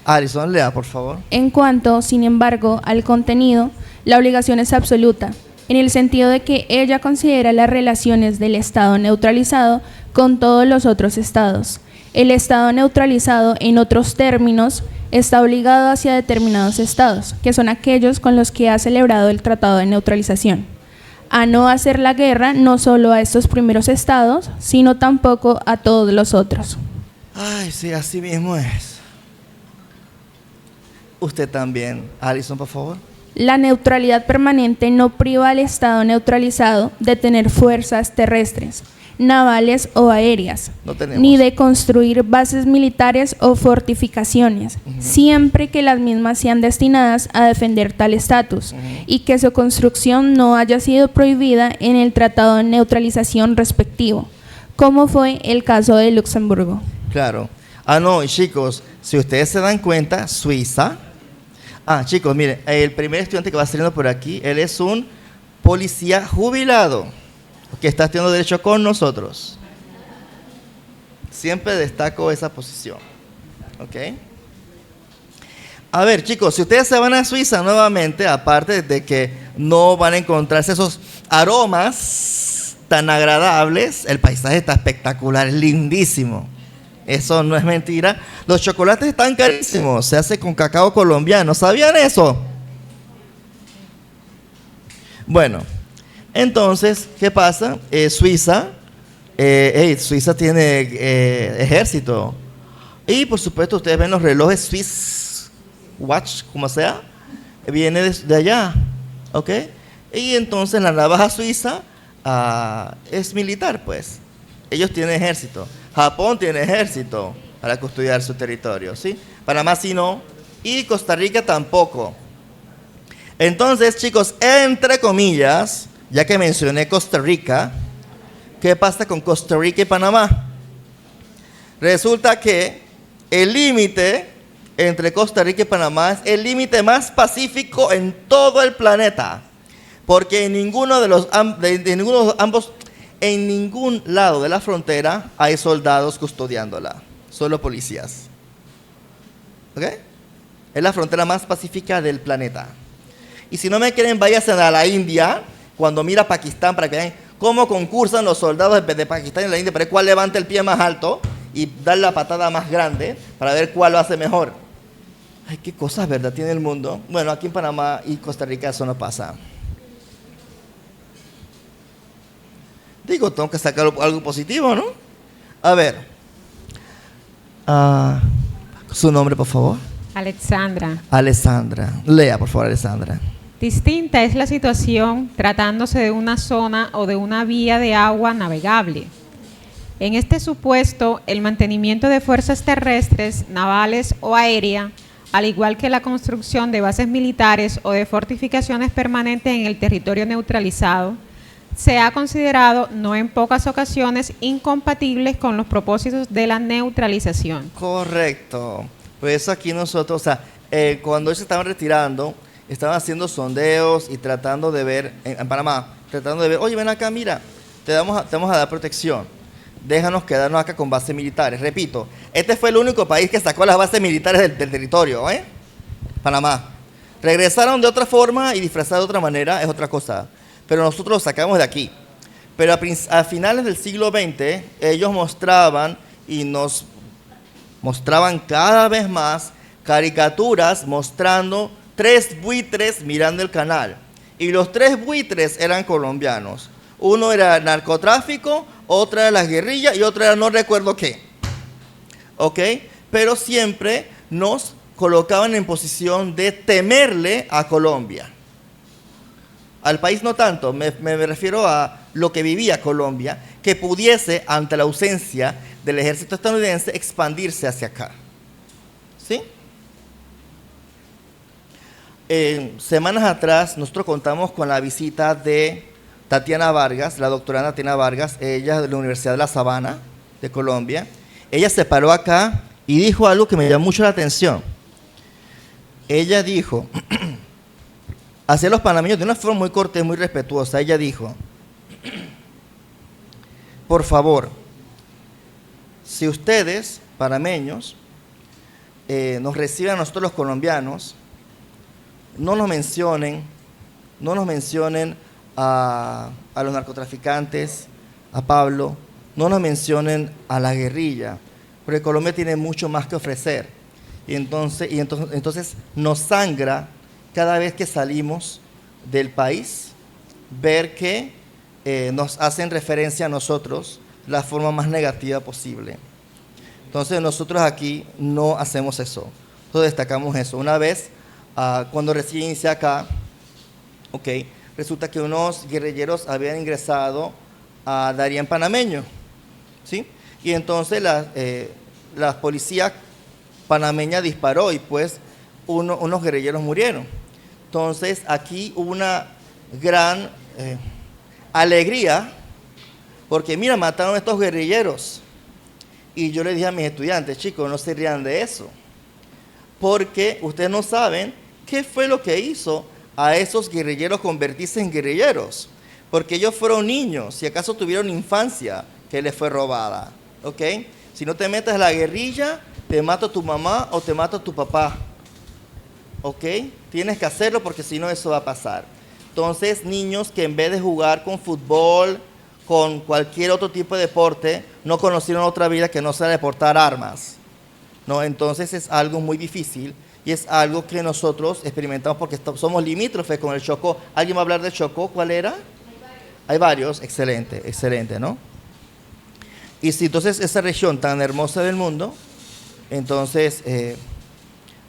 Alison, lea, por favor. En cuanto, sin embargo, al contenido, la obligación es absoluta, en el sentido de que ella considera las relaciones del Estado neutralizado con todos los otros estados. El estado neutralizado, en otros términos, está obligado hacia determinados estados, que son aquellos con los que ha celebrado el tratado de neutralización, a no hacer la guerra no solo a estos primeros estados, sino tampoco a todos los otros. Ay, sí, así mismo es. Usted también. Alison, por favor. La neutralidad permanente no priva al estado neutralizado de tener fuerzas terrestres, navales o aéreas, No tenemos. ni de construir bases militares o fortificaciones, siempre que las mismas sean destinadas a defender tal estatus y que su construcción no haya sido prohibida en el tratado de neutralización respectivo, como fue el caso de Luxemburgo. Claro. Ah, no, y chicos, si ustedes se dan cuenta, Suiza. Ah, chicos, miren, el primer estudiante que va saliendo por aquí, él es un policía jubilado que está estudiando Derecho con nosotros. Siempre destaco esa posición. ¿Ok? A ver, chicos, si ustedes se van a Suiza nuevamente, aparte de que no van a encontrarse esos aromas tan agradables, el paisaje está espectacular, es lindísimo. Eso no es mentira. Los chocolates están carísimos, se hace con cacao colombiano. ¿Sabían eso? Bueno, entonces, ¿qué pasa? Suiza tiene ejército. Y por supuesto, ustedes ven los relojes Swiss Watch, como sea, viene de allá. ¿Ok? Y entonces la navaja suiza es militar, pues. Ellos tienen ejército. Japón tiene ejército para custodiar su territorio, ¿sí? Panamá sí no. Y Costa Rica tampoco. Entonces, chicos, entre comillas, ya que mencioné Costa Rica, ¿qué pasa con Costa Rica y Panamá? Resulta que el límite entre Costa Rica y Panamá es el límite más pacífico en todo el planeta. Porque en ninguno de los ambos, en ningún lado de la frontera hay soldados custodiándola, solo policías. ¿Ok? Es la frontera más pacífica del planeta. Y si no me creen, váyanse a la India, cuando mira Pakistán, para que vean cómo concursan los soldados de Pakistán y la India, para ver cuál levanta el pie más alto y dar la patada más grande, para ver cuál lo hace mejor. Ay, qué cosas, ¿verdad?, tiene el mundo. Bueno, aquí en Panamá y Costa Rica eso no pasa. Digo, tengo que sacar algo positivo, ¿no? A ver. Su nombre, por favor. Alexandra. Alessandra. Lea, por favor, Alessandra. Distinta es la situación tratándose de una zona o de una vía de agua navegable. En este supuesto, el mantenimiento de fuerzas terrestres, navales o aéreas, al igual que la construcción de bases militares o de fortificaciones permanentes en el territorio neutralizado, se ha considerado, no en pocas ocasiones, incompatibles con los propósitos de la neutralización. Correcto. Pues aquí nosotros, o sea, cuando ellos se estaban retirando, estaban haciendo sondeos y tratando de ver, en Panamá, tratando de ver, oye, ven acá, mira, te vamos a dar protección. Déjanos quedarnos acá con bases militares. Repito, este fue el único país que sacó las bases militares del territorio, Panamá. Regresaron de otra forma y disfrazados de otra manera, es otra cosa. Pero nosotros lo sacamos de aquí. Pero a finales del siglo XX, ellos mostraban y nos mostraban cada vez más caricaturas mostrando 3 buitres mirando el canal. Y los 3 buitres eran colombianos. Uno era narcotráfico, otra era las guerrillas y otra era no recuerdo qué. ¿Ok? Pero siempre nos colocaban en posición de temerle a Colombia. Al país no tanto, me refiero a lo que vivía Colombia, que pudiese, ante la ausencia del ejército estadounidense, expandirse hacia acá. ¿Sí? Semanas atrás, nosotros contamos con la visita de Tatiana Vargas, la doctora Tatiana Vargas, ella de la Universidad de La Sabana, de Colombia. Ella se paró acá y dijo algo que me llamó mucho la atención. Ella dijo, hacia los panameños de una forma muy cortés, muy respetuosa, ella dijo, por favor, si ustedes, panameños, nos reciben a nosotros los colombianos, no nos mencionen a los narcotraficantes, a Pablo, no nos mencionen a la guerrilla, porque Colombia tiene mucho más que ofrecer. Y entonces nos sangra cada vez que salimos del país ver que nos hacen referencia a nosotros la forma más negativa posible. Entonces nosotros aquí no hacemos eso, nosotros destacamos eso. Una vez, cuando recién inicié acá, resulta que unos guerrilleros habían ingresado a Darién panameño, ¿sí? Y entonces la policía panameña disparó y pues unos guerrilleros murieron. Entonces aquí hubo una gran alegría porque mira, mataron a estos guerrilleros. Y yo le dije a mis estudiantes, chicos, no se rían de eso, porque ustedes no saben qué fue lo que hizo a esos guerrilleros convertirse en guerrilleros, porque ellos fueron niños, si acaso tuvieron infancia que les fue robada, ¿ok? Si no te metes a la guerrilla, te mata tu mamá o te mata tu papá, ¿ok? Tienes que hacerlo porque si no eso va a pasar. Entonces, niños que en vez de jugar con fútbol, con cualquier otro tipo de deporte, no conocieron otra vida que no sea de portar armas, ¿no? Entonces es algo muy difícil y es algo que nosotros experimentamos porque somos limítrofes con el Chocó. ¿Alguien va a hablar del Chocó? ¿Cuál era? Hay varios, excelente, excelente, ¿no? Y si entonces esa región tan hermosa del mundo, entonces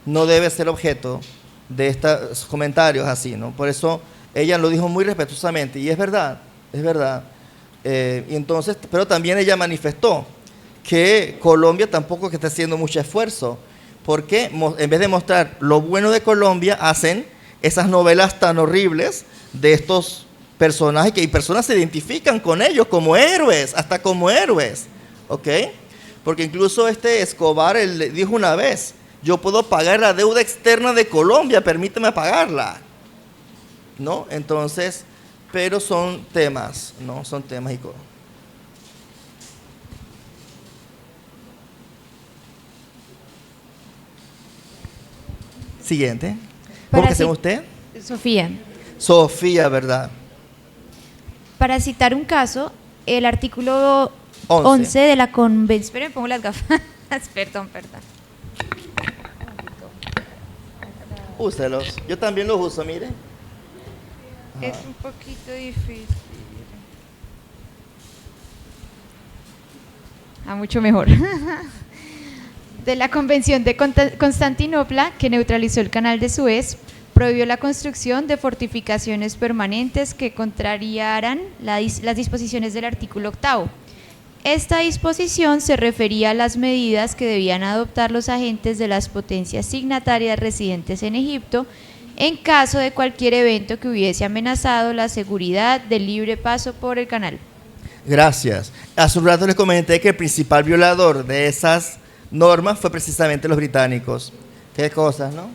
no debe ser objeto de estos comentarios así, ¿no? Por eso ella lo dijo muy respetuosamente y es verdad, es verdad. Y entonces, pero también ella manifestó que Colombia tampoco que está haciendo mucho esfuerzo, porque en vez de mostrar lo bueno de Colombia, hacen esas novelas tan horribles de estos personajes que personas se identifican con ellos como héroes, hasta como héroes, ¿ok? Porque incluso Escobar, él dijo una vez, yo puedo pagar la deuda externa de Colombia, permíteme pagarla, ¿no? Entonces, pero son temas, ¿no? Son temas y cosas. Siguiente. ¿Cómo que se llama usted? Sofía. Sofía, ¿verdad? Para citar un caso, el artículo 11 de la Convención... Esperen, me pongo las gafas. Perdón. Úselos. Yo también los uso, mire. Es un poquito difícil. Mucho mejor. De la Convención de Constantinopla, que neutralizó el canal de Suez, prohibió la construcción de fortificaciones permanentes que contrariaran las disposiciones del artículo 8. Esta disposición se refería a las medidas que debían adoptar los agentes de las potencias signatarias residentes en Egipto en caso de cualquier evento que hubiese amenazado la seguridad del libre paso por el canal. Gracias. Hace un rato les comenté que el principal violador de esas normas fue precisamente los británicos. Qué cosas, ¿no?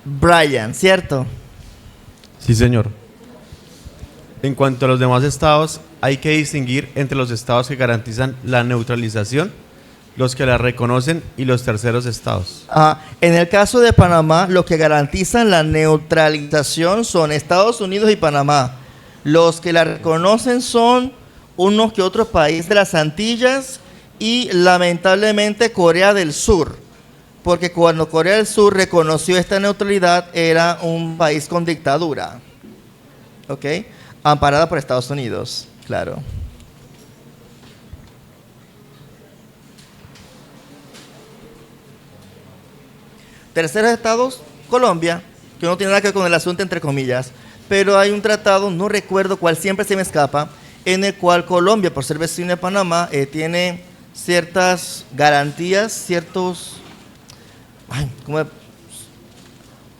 Brian, ¿cierto? Sí, señor. En cuanto a los demás estados, hay que distinguir entre los estados que garantizan la neutralización, los que la reconocen y los terceros estados. En el caso de Panamá, los que garantizan la neutralización son Estados Unidos y Panamá. Los que la reconocen son unos que otros países de las Antillas y lamentablemente Corea del Sur, porque cuando Corea del Sur reconoció esta neutralidad era un país con dictadura, ¿ok? Amparada por Estados Unidos, claro. Terceros estados, Colombia, que no tiene nada que ver con el asunto entre comillas, pero hay un tratado, no recuerdo cuál, siempre se me escapa, en el cual Colombia, por ser vecino de Panamá, tiene ciertas garantías, ciertos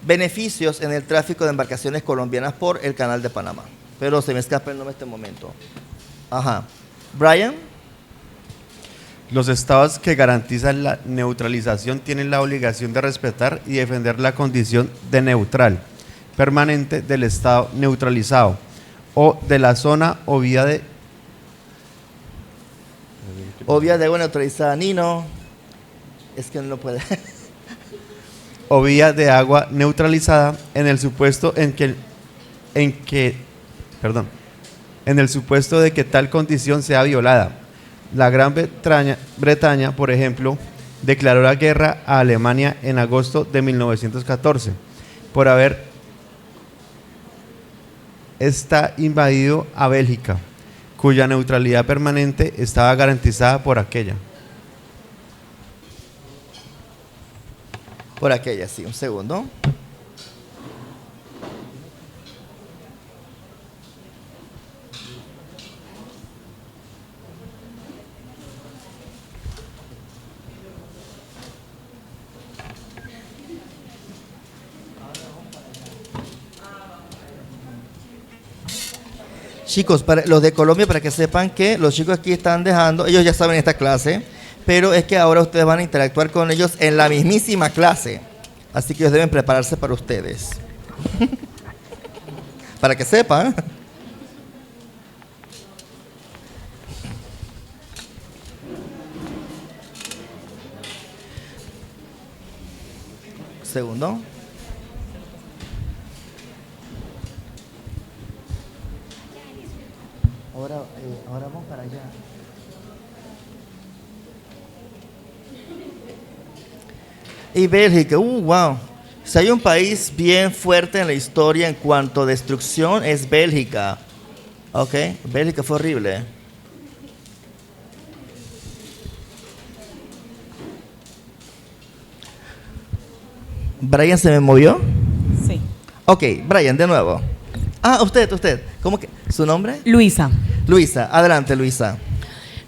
beneficios en el tráfico de embarcaciones colombianas por el canal de Panamá. Pero se me escapa el nombre en este momento. Brian. Los estados que garantizan la neutralización tienen la obligación de respetar y defender la condición de neutral permanente del estado neutralizado o de la zona o vía de agua neutralizada. Nino, es que no puede. O vía de agua neutralizada en el supuesto en que en el supuesto de que tal condición sea violada. La Gran Bretaña, por ejemplo, declaró la guerra a Alemania en agosto de 1914 por haber invadido a Bélgica, cuya neutralidad permanente estaba garantizada por aquella. Por aquella, sí, un segundo. Chicos, para los de Colombia, para que sepan que los chicos aquí están dejando, ellos ya saben esta clase, pero es que ahora ustedes van a interactuar con ellos en la mismísima clase. Así que ellos deben prepararse para ustedes. Para que sepan. Segundo. Ahora vamos para allá. Y Bélgica, wow. Si hay un país bien fuerte en la historia en cuanto a destrucción, es Bélgica. Ok, Bélgica fue horrible. ¿Brian se me movió? Sí. Ok, Brian, de nuevo. Ah, usted. ¿Cómo que? ¿Su nombre? Luisa. Luisa, adelante, Luisa.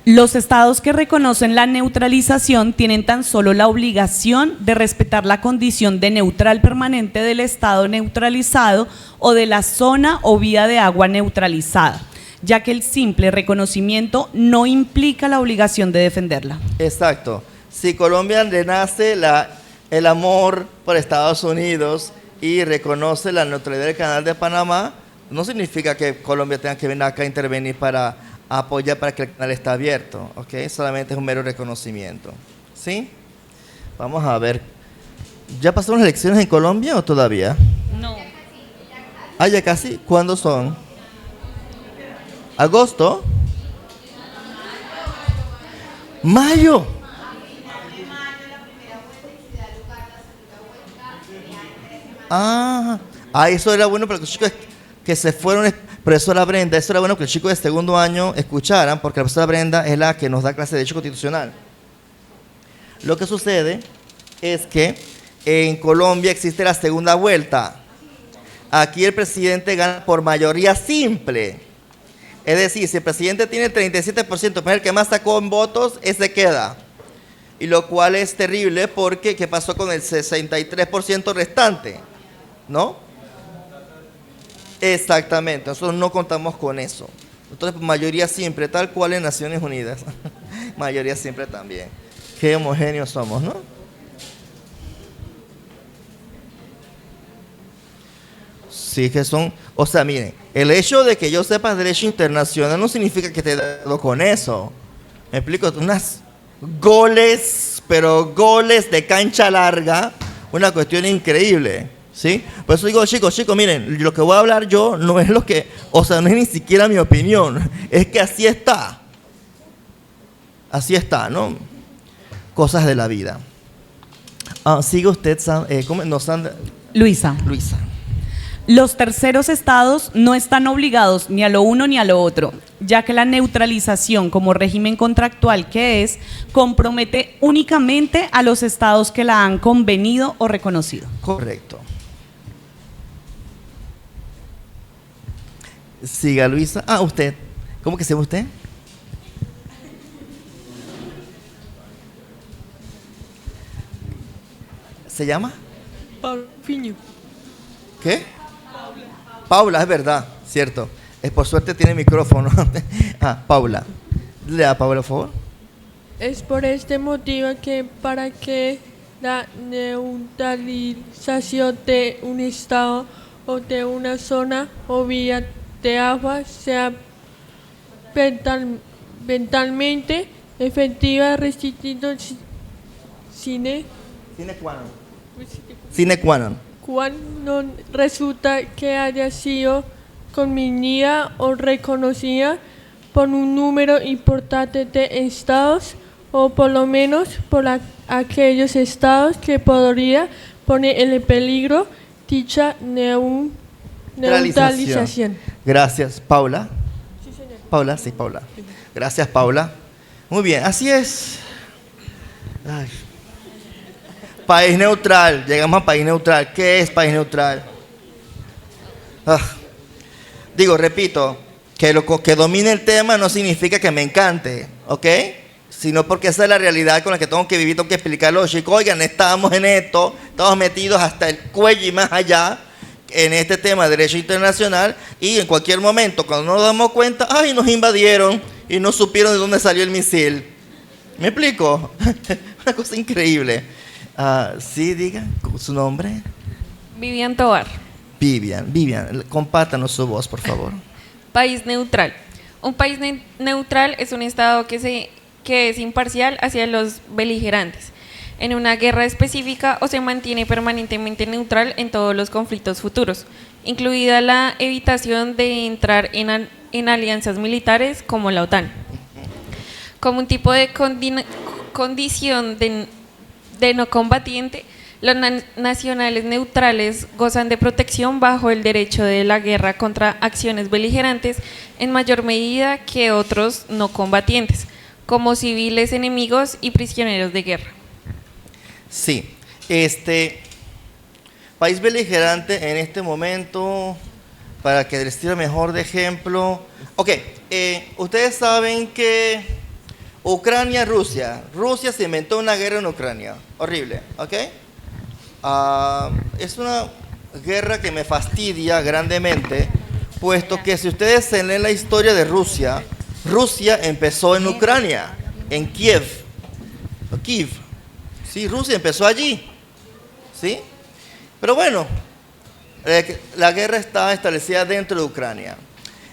Los estados que reconocen la neutralización tienen tan solo la obligación de respetar la condición de neutral permanente del estado neutralizado o de la zona o vía de agua neutralizada, ya que el simple reconocimiento no implica la obligación de defenderla. Exacto. Si Colombia le nace el amor por Estados Unidos y reconoce la neutralidad del Canal de Panamá, no significa que Colombia tenga que venir acá a intervenir para apoyar para que el canal esté abierto, ¿ok? Solamente es un mero reconocimiento, ¿sí? Vamos a ver. ¿Ya pasaron las elecciones en Colombia o todavía? No. Ah, ya casi. ¿Cuándo son? ¿Agosto? ¿Mayo? Eso era bueno para que los chicos que se fueron, profesora Brenda, eso era bueno que los chicos de segundo año escucharan, porque la profesora Brenda es la que nos da clase de Derecho Constitucional. Lo que sucede es que en Colombia existe la segunda vuelta. Aquí el presidente gana por mayoría simple. Es decir, si el presidente tiene el 37%, pues el que más sacó en votos, ese queda. Y lo cual es terrible porque ¿qué pasó con el 63% restante? ¿No? Exactamente, nosotros no contamos con eso. Entonces, mayoría siempre, tal cual en Naciones Unidas. Mayoría siempre también. Qué homogéneos somos, ¿no? Sí, que son, o sea, miren, el hecho de que yo sepa derecho internacional no significa que te dado con eso. Me explico, unas goles, pero goles de cancha larga, una cuestión increíble. ¿Sí? Por eso digo, chicos, miren, lo que voy a hablar yo no es lo que, o sea, no es ni siquiera mi opinión, es que así está. Así está, ¿no? Cosas de la vida. Sigue usted, ¿cómo? No, Sandra. Luisa. Los terceros estados no están obligados ni a lo uno ni a lo otro, ya que la neutralización como régimen contractual que es, compromete únicamente a los estados que la han convenido o reconocido. Correcto. Siga, Luisa. Usted. ¿Cómo que se llama usted? ¿Se llama? Paula Fiño. ¿Qué? Paula, es verdad, cierto. Por suerte tiene micrófono. Paula. Le da Paula, por favor. Es por este motivo que para que la neutralización de un estado o de una zona o vía de agua sea mentalmente efectiva, restringiendo sine qua non. Cuando resulta que haya sido convenía o reconocía por un número importante de estados, o por lo menos por aquellos estados que podría poner en peligro dicha neutralización. Gracias, Paula. Sí, señor. Paula, sí, Paula. Gracias, Paula. Muy bien, así es. Ay. País neutral, llegamos a país neutral. ¿Qué es país neutral? Digo, repito, que lo que domine el tema no significa que me encante, ¿ok? Sino porque esa es la realidad con la que tengo que vivir, tengo que explicarlo a los chicos. Oigan, estamos en esto, estamos metidos hasta el cuello y más allá en este tema de derecho internacional, y en cualquier momento, cuando nos damos cuenta, ¡ay, nos invadieron y no supieron de dónde salió el misil! ¿Me explico? Una cosa increíble. Sí, diga su nombre. Vivian Tovar. Vivian, compártanos su voz, por favor. País neutral. Un país neutral es un estado que es imparcial hacia los beligerantes en una guerra específica, o se mantiene permanentemente neutral en todos los conflictos futuros, incluida la evitación de entrar en alianzas militares como la OTAN. Como un tipo de condición de no combatiente, los nacionales neutrales gozan de protección bajo el derecho de la guerra contra acciones beligerantes en mayor medida que otros no combatientes, como civiles enemigos y prisioneros de guerra. Sí, país beligerante en este momento, para que les sirva mejor de ejemplo. Ok, ustedes saben que Rusia se inventó una guerra en Ucrania, horrible, ¿ok? Es una guerra que me fastidia grandemente, puesto que si ustedes se leen la historia de Rusia empezó en Ucrania, en Kiev. Sí, Rusia empezó allí, ¿sí? Pero bueno, la guerra está establecida dentro de Ucrania.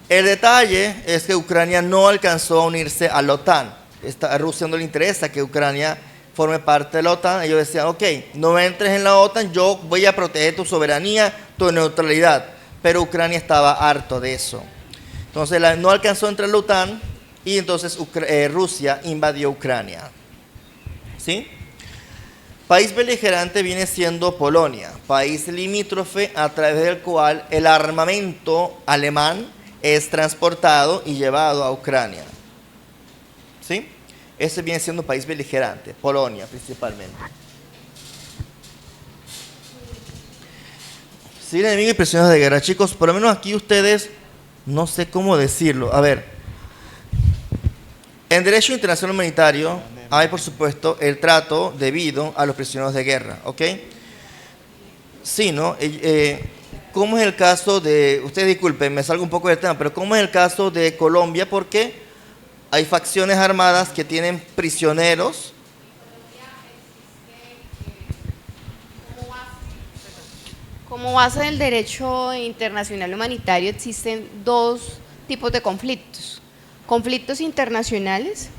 El detalle es que Ucrania no alcanzó a unirse a la OTAN. A Rusia no le interesa que Ucrania forme parte de la OTAN. Ellos decían, ok, no entres en la OTAN, yo voy a proteger tu soberanía, tu neutralidad. Pero Ucrania estaba harto de eso. Entonces no alcanzó a entrar en la OTAN, y entonces Rusia invadió Ucrania. ¿Sí? País beligerante viene siendo Polonia, país limítrofe a través del cual el armamento alemán es transportado y llevado a Ucrania. ¿Sí? Ese viene siendo un país beligerante, Polonia principalmente. Sí, enemigo y prisioneros de guerra. Chicos, por lo menos aquí ustedes, no sé cómo decirlo. A ver, en derecho internacional humanitario hay, por supuesto, el trato debido a los prisioneros de guerra, ¿ok? Sí, ¿no? ¿Cómo es el caso de, ustedes disculpen, me salgo un poco del tema, pero cómo es el caso de Colombia? Porque hay facciones armadas que tienen prisioneros. Como base del derecho internacional humanitario existen dos tipos de conflictos: conflictos internacionales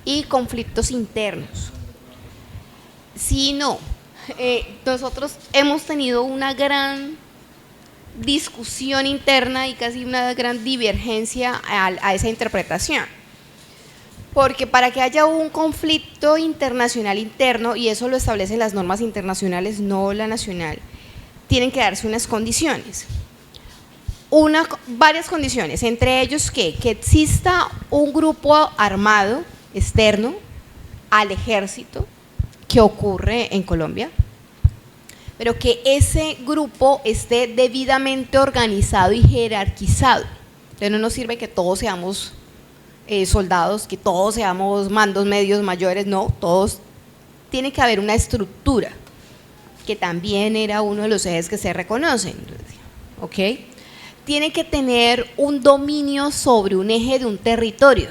y conflictos internos. Sí y no. Nosotros hemos tenido una gran discusión interna y casi una gran divergencia a esa interpretación. Porque para que haya un conflicto internacional interno, y eso lo establecen las normas internacionales, no la nacional, tienen que darse unas condiciones. Varias condiciones, entre ellos que exista un grupo armado externo al ejército, que ocurre en Colombia, pero que ese grupo esté debidamente organizado y jerarquizado. Entonces no nos sirve que todos seamos soldados, que todos seamos mandos medios, mayores, no, todos. Tiene que haber una estructura, que también era uno de los ejes que se reconocen, ¿ok? Tiene que tener un dominio sobre un eje de un territorio.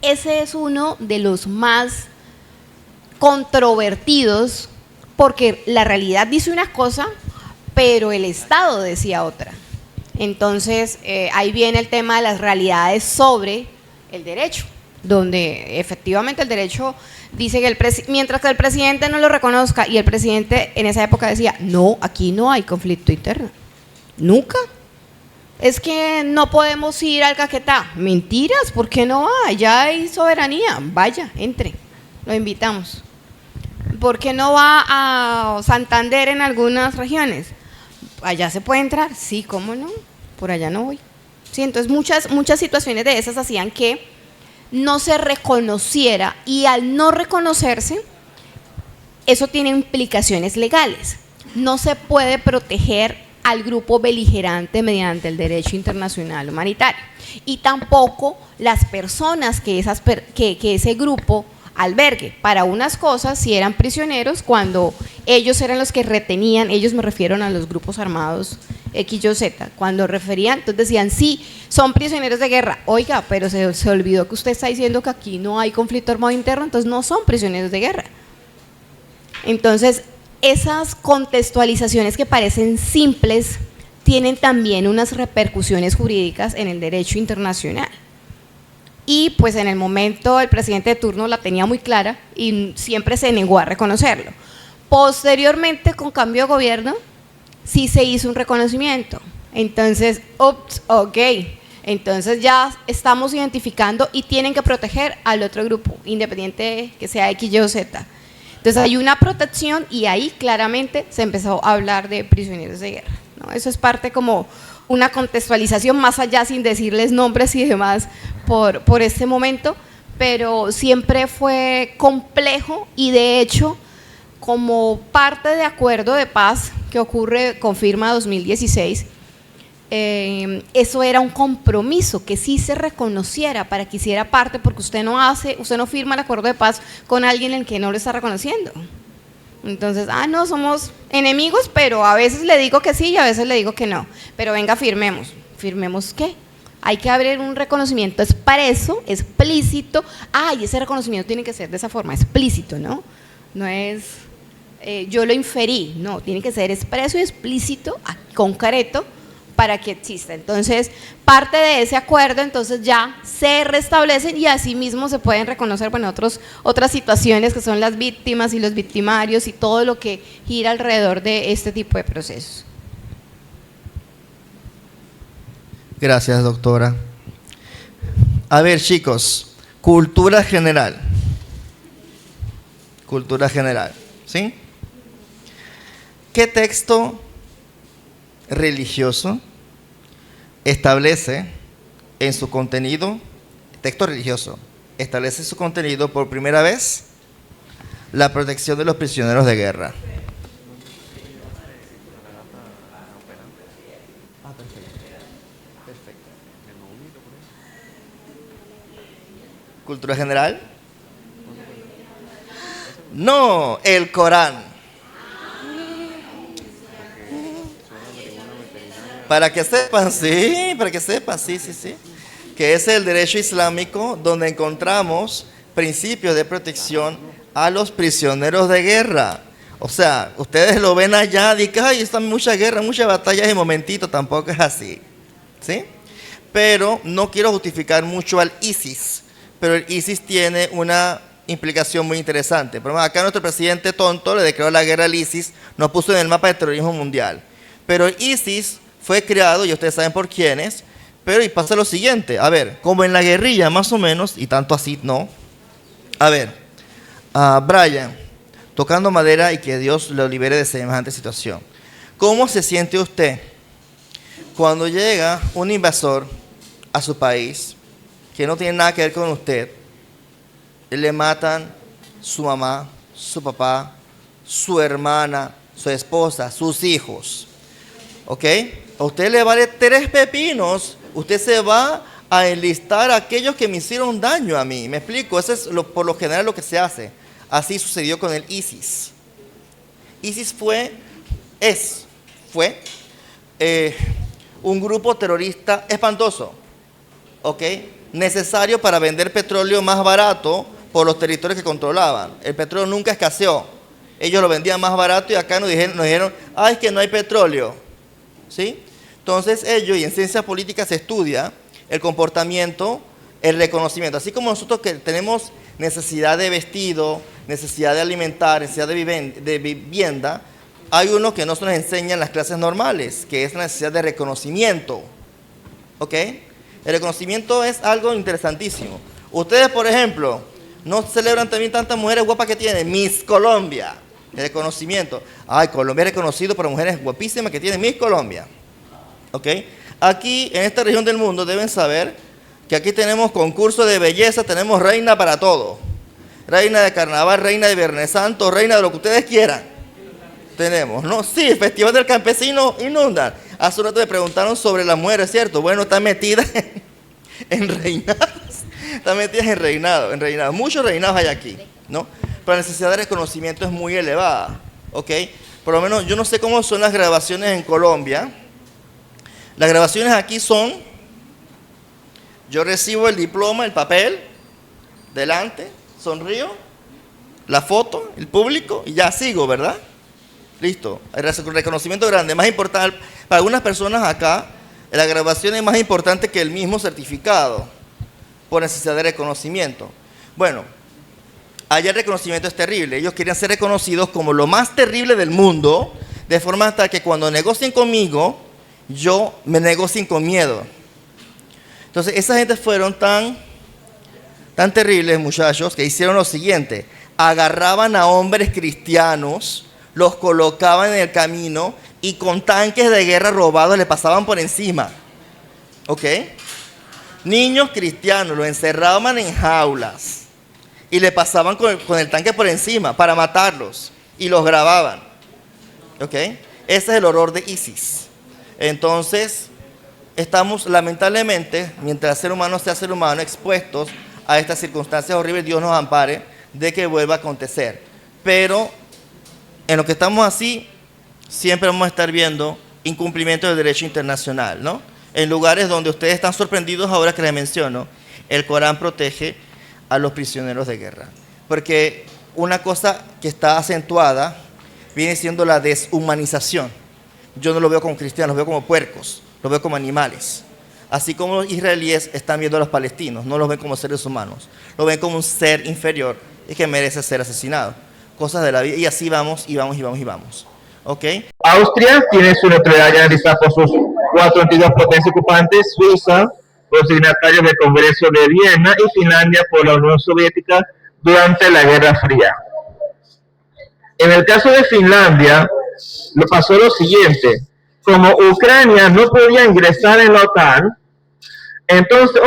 Ese es uno de los más controvertidos, porque la realidad dice una cosa, pero el Estado decía otra. Entonces, ahí viene el tema de las realidades sobre el derecho, donde efectivamente el derecho dice que mientras que el presidente no lo reconozca, y el presidente en esa época decía, no, aquí no hay conflicto interno, nunca. es que no podemos ir al Caquetá. Mentiras, ¿por qué no va? Ya hay soberanía, vaya, entre, lo invitamos. ¿Por qué no va a Santander en algunas regiones? Allá se puede entrar, sí, ¿cómo no? Por allá no voy. Sí, entonces muchas situaciones de esas hacían que no se reconociera, y al no reconocerse, eso tiene implicaciones legales. No se puede proteger al grupo beligerante mediante el derecho internacional humanitario, y tampoco las personas que ese grupo albergue. Para unas cosas si eran prisioneros, cuando ellos eran los que retenían, ellos me refiero a los grupos armados X, Y, Z, cuando referían, entonces decían, sí, son prisioneros de guerra. Oiga, pero se olvidó que usted está diciendo que aquí no hay conflicto armado interno, entonces no son prisioneros de guerra. Entonces, esas contextualizaciones que parecen simples tienen también unas repercusiones jurídicas en el derecho internacional. Y pues en el momento el presidente de turno la tenía muy clara y siempre se negó a reconocerlo. Posteriormente, con cambio de gobierno, sí se hizo un reconocimiento. Entonces, ok, entonces ya estamos identificando y tienen que proteger al otro grupo, independiente que sea X, Y o Z. Entonces hay una protección y ahí claramente se empezó a hablar de prisioneros de guerra, ¿no? Eso es parte como una contextualización más allá, sin decirles nombres y demás por este momento, pero siempre fue complejo, y de hecho como parte de acuerdo de paz que ocurre con firma 2016, eso era un compromiso que sí se reconociera para que hiciera parte, porque usted no firma el acuerdo de paz con alguien en el que no lo está reconociendo. Entonces, no, somos enemigos, pero a veces le digo que sí y a veces le digo que no, pero venga, firmemos. ¿Firmemos qué? Hay que abrir un reconocimiento expreso, explícito. Y ese reconocimiento tiene que ser de esa forma, explícito, ¿no? No es, yo lo inferí, no, tiene que ser expreso y explícito, concreto, para que exista. Entonces, parte de ese acuerdo, entonces ya se restablecen y asimismo se pueden reconocer, bueno, otras situaciones que son las víctimas y los victimarios y todo lo que gira alrededor de este tipo de procesos. Gracias, doctora. A ver, chicos, cultura general. Cultura general, ¿sí? ¿Qué texto religioso establece en su contenido, texto religioso, establece en su contenido por primera vez la protección de los prisioneros de guerra? ¿Cultura general? No, el Corán. Para que sepan, sí, que es el derecho islámico donde encontramos principios de protección a los prisioneros de guerra. O sea, ustedes lo ven allá, dicen, ay, está mucha guerra, muchas batallas, de momentito, tampoco es así, ¿sí? Pero no quiero justificar mucho al ISIS, pero el ISIS tiene una implicación muy interesante. Pero acá nuestro presidente tonto le declaró la guerra al ISIS, nos puso en el mapa de terrorismo mundial. Pero el ISIS fue creado, y ustedes saben por quiénes, pero y pasa lo siguiente, a ver, como en la guerrilla más o menos, y tanto así no. A ver, Brian, tocando madera y que Dios lo libere de semejante situación. ¿Cómo se siente usted cuando llega un invasor a su país que no tiene nada que ver con usted, le matan su mamá, su papá, su hermana, su esposa, sus hijos? ¿Ok? A usted le vale 3 pepinos, usted se va a enlistar a aquellos que me hicieron daño a mí. ¿Me explico? Eso es por lo general lo que se hace. Así sucedió con el ISIS. ISIS fue un grupo terrorista espantoso, ¿ok? Necesario para vender petróleo más barato por los territorios que controlaban. El petróleo nunca escaseó. Ellos lo vendían más barato y acá nos dijeron, es que no hay petróleo. ¿Sí? Entonces ellos, y en ciencia política se estudia el comportamiento, el reconocimiento. Así como nosotros que tenemos necesidad de vestido, necesidad de alimentar, necesidad de vivienda, hay uno que no se nos enseña en las clases normales, que es la necesidad de reconocimiento. ¿Ok? El reconocimiento es algo interesantísimo. Ustedes, por ejemplo, no celebran también tantas mujeres guapas que tienen Miss Colombia. El reconocimiento. Ay, Colombia es reconocido por mujeres guapísimas que tienen Miss Colombia. ¿Ok? Aquí, en esta región del mundo, deben saber que aquí tenemos concursos de belleza, tenemos reina para todo. Reina de carnaval, reina de Viernes Santo, reina de lo que ustedes quieran. Tenemos, ¿no? Sí, el Festival del Campesino inunda. Hace un rato me preguntaron sobre las mujeres, ¿cierto? Bueno, están metidas en reinados. Están metidas en reinados. Muchos reinados hay aquí, ¿no? Pero la necesidad de reconocimiento es muy elevada, ¿ok? Por lo menos, yo no sé cómo son las grabaciones en Colombia. Las grabaciones aquí son, yo recibo el diploma, el papel, delante, sonrío, la foto, el público, y ya sigo, ¿verdad? Listo, el reconocimiento grande, más importante, para algunas personas acá, la grabación es más importante que el mismo certificado, por necesidad de reconocimiento. Bueno, allá el reconocimiento es terrible, ellos querían ser reconocidos como lo más terrible del mundo, de forma hasta que cuando negocien conmigo, yo me negocien con miedo. Entonces, esa gente fueron tan terribles, muchachos, que hicieron lo siguiente, agarraban a hombres cristianos, los colocaban en el camino y con tanques de guerra robados le pasaban por encima. ¿Ok? Niños cristianos los encerraban en jaulas y le pasaban con el tanque por encima para matarlos y los grababan. ¿Ok? Ese es el horror de ISIS. Entonces, estamos lamentablemente, mientras el ser humano sea ser humano, expuestos a estas circunstancias horribles. Dios nos ampare de que vuelva a acontecer. Pero en lo que estamos así, siempre vamos a estar viendo incumplimiento del derecho internacional, ¿no? En lugares donde ustedes están sorprendidos ahora que les menciono, el Corán protege a los prisioneros de guerra. Porque una cosa que está acentuada viene siendo la deshumanización. Yo no lo veo como cristianos, los veo como puercos, los veo como animales. Así como los israelíes están viendo a los palestinos, no los ven como seres humanos, lo ven como un ser inferior y que merece ser asesinado. Cosas de la vida, y así vamos, y vamos, y vamos, y vamos. ¿Ok? Austria tiene su neutralidad garantizada por sus 4 antiguas potencias ocupantes, Suiza por signatarios del Congreso de Viena y Finlandia por la Unión Soviética durante la Guerra Fría. En el caso de Finlandia, lo pasó lo siguiente, como Ucrania no podía ingresar en la OTAN, entonces,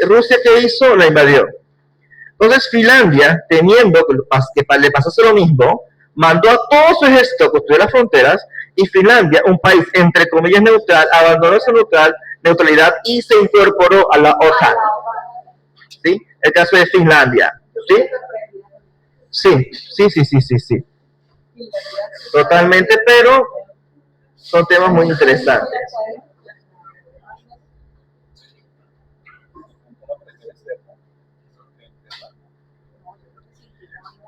Rusia, ¿qué hizo? La invadió. Entonces Finlandia, temiendo que le pasase lo mismo, mandó a todo su ejército a construir las fronteras y Finlandia, un país entre comillas neutral, abandonó esa neutralidad y se incorporó a la OTAN. ¿Sí? El caso de Finlandia. ¿Sí? Sí. Totalmente, pero son temas muy interesantes.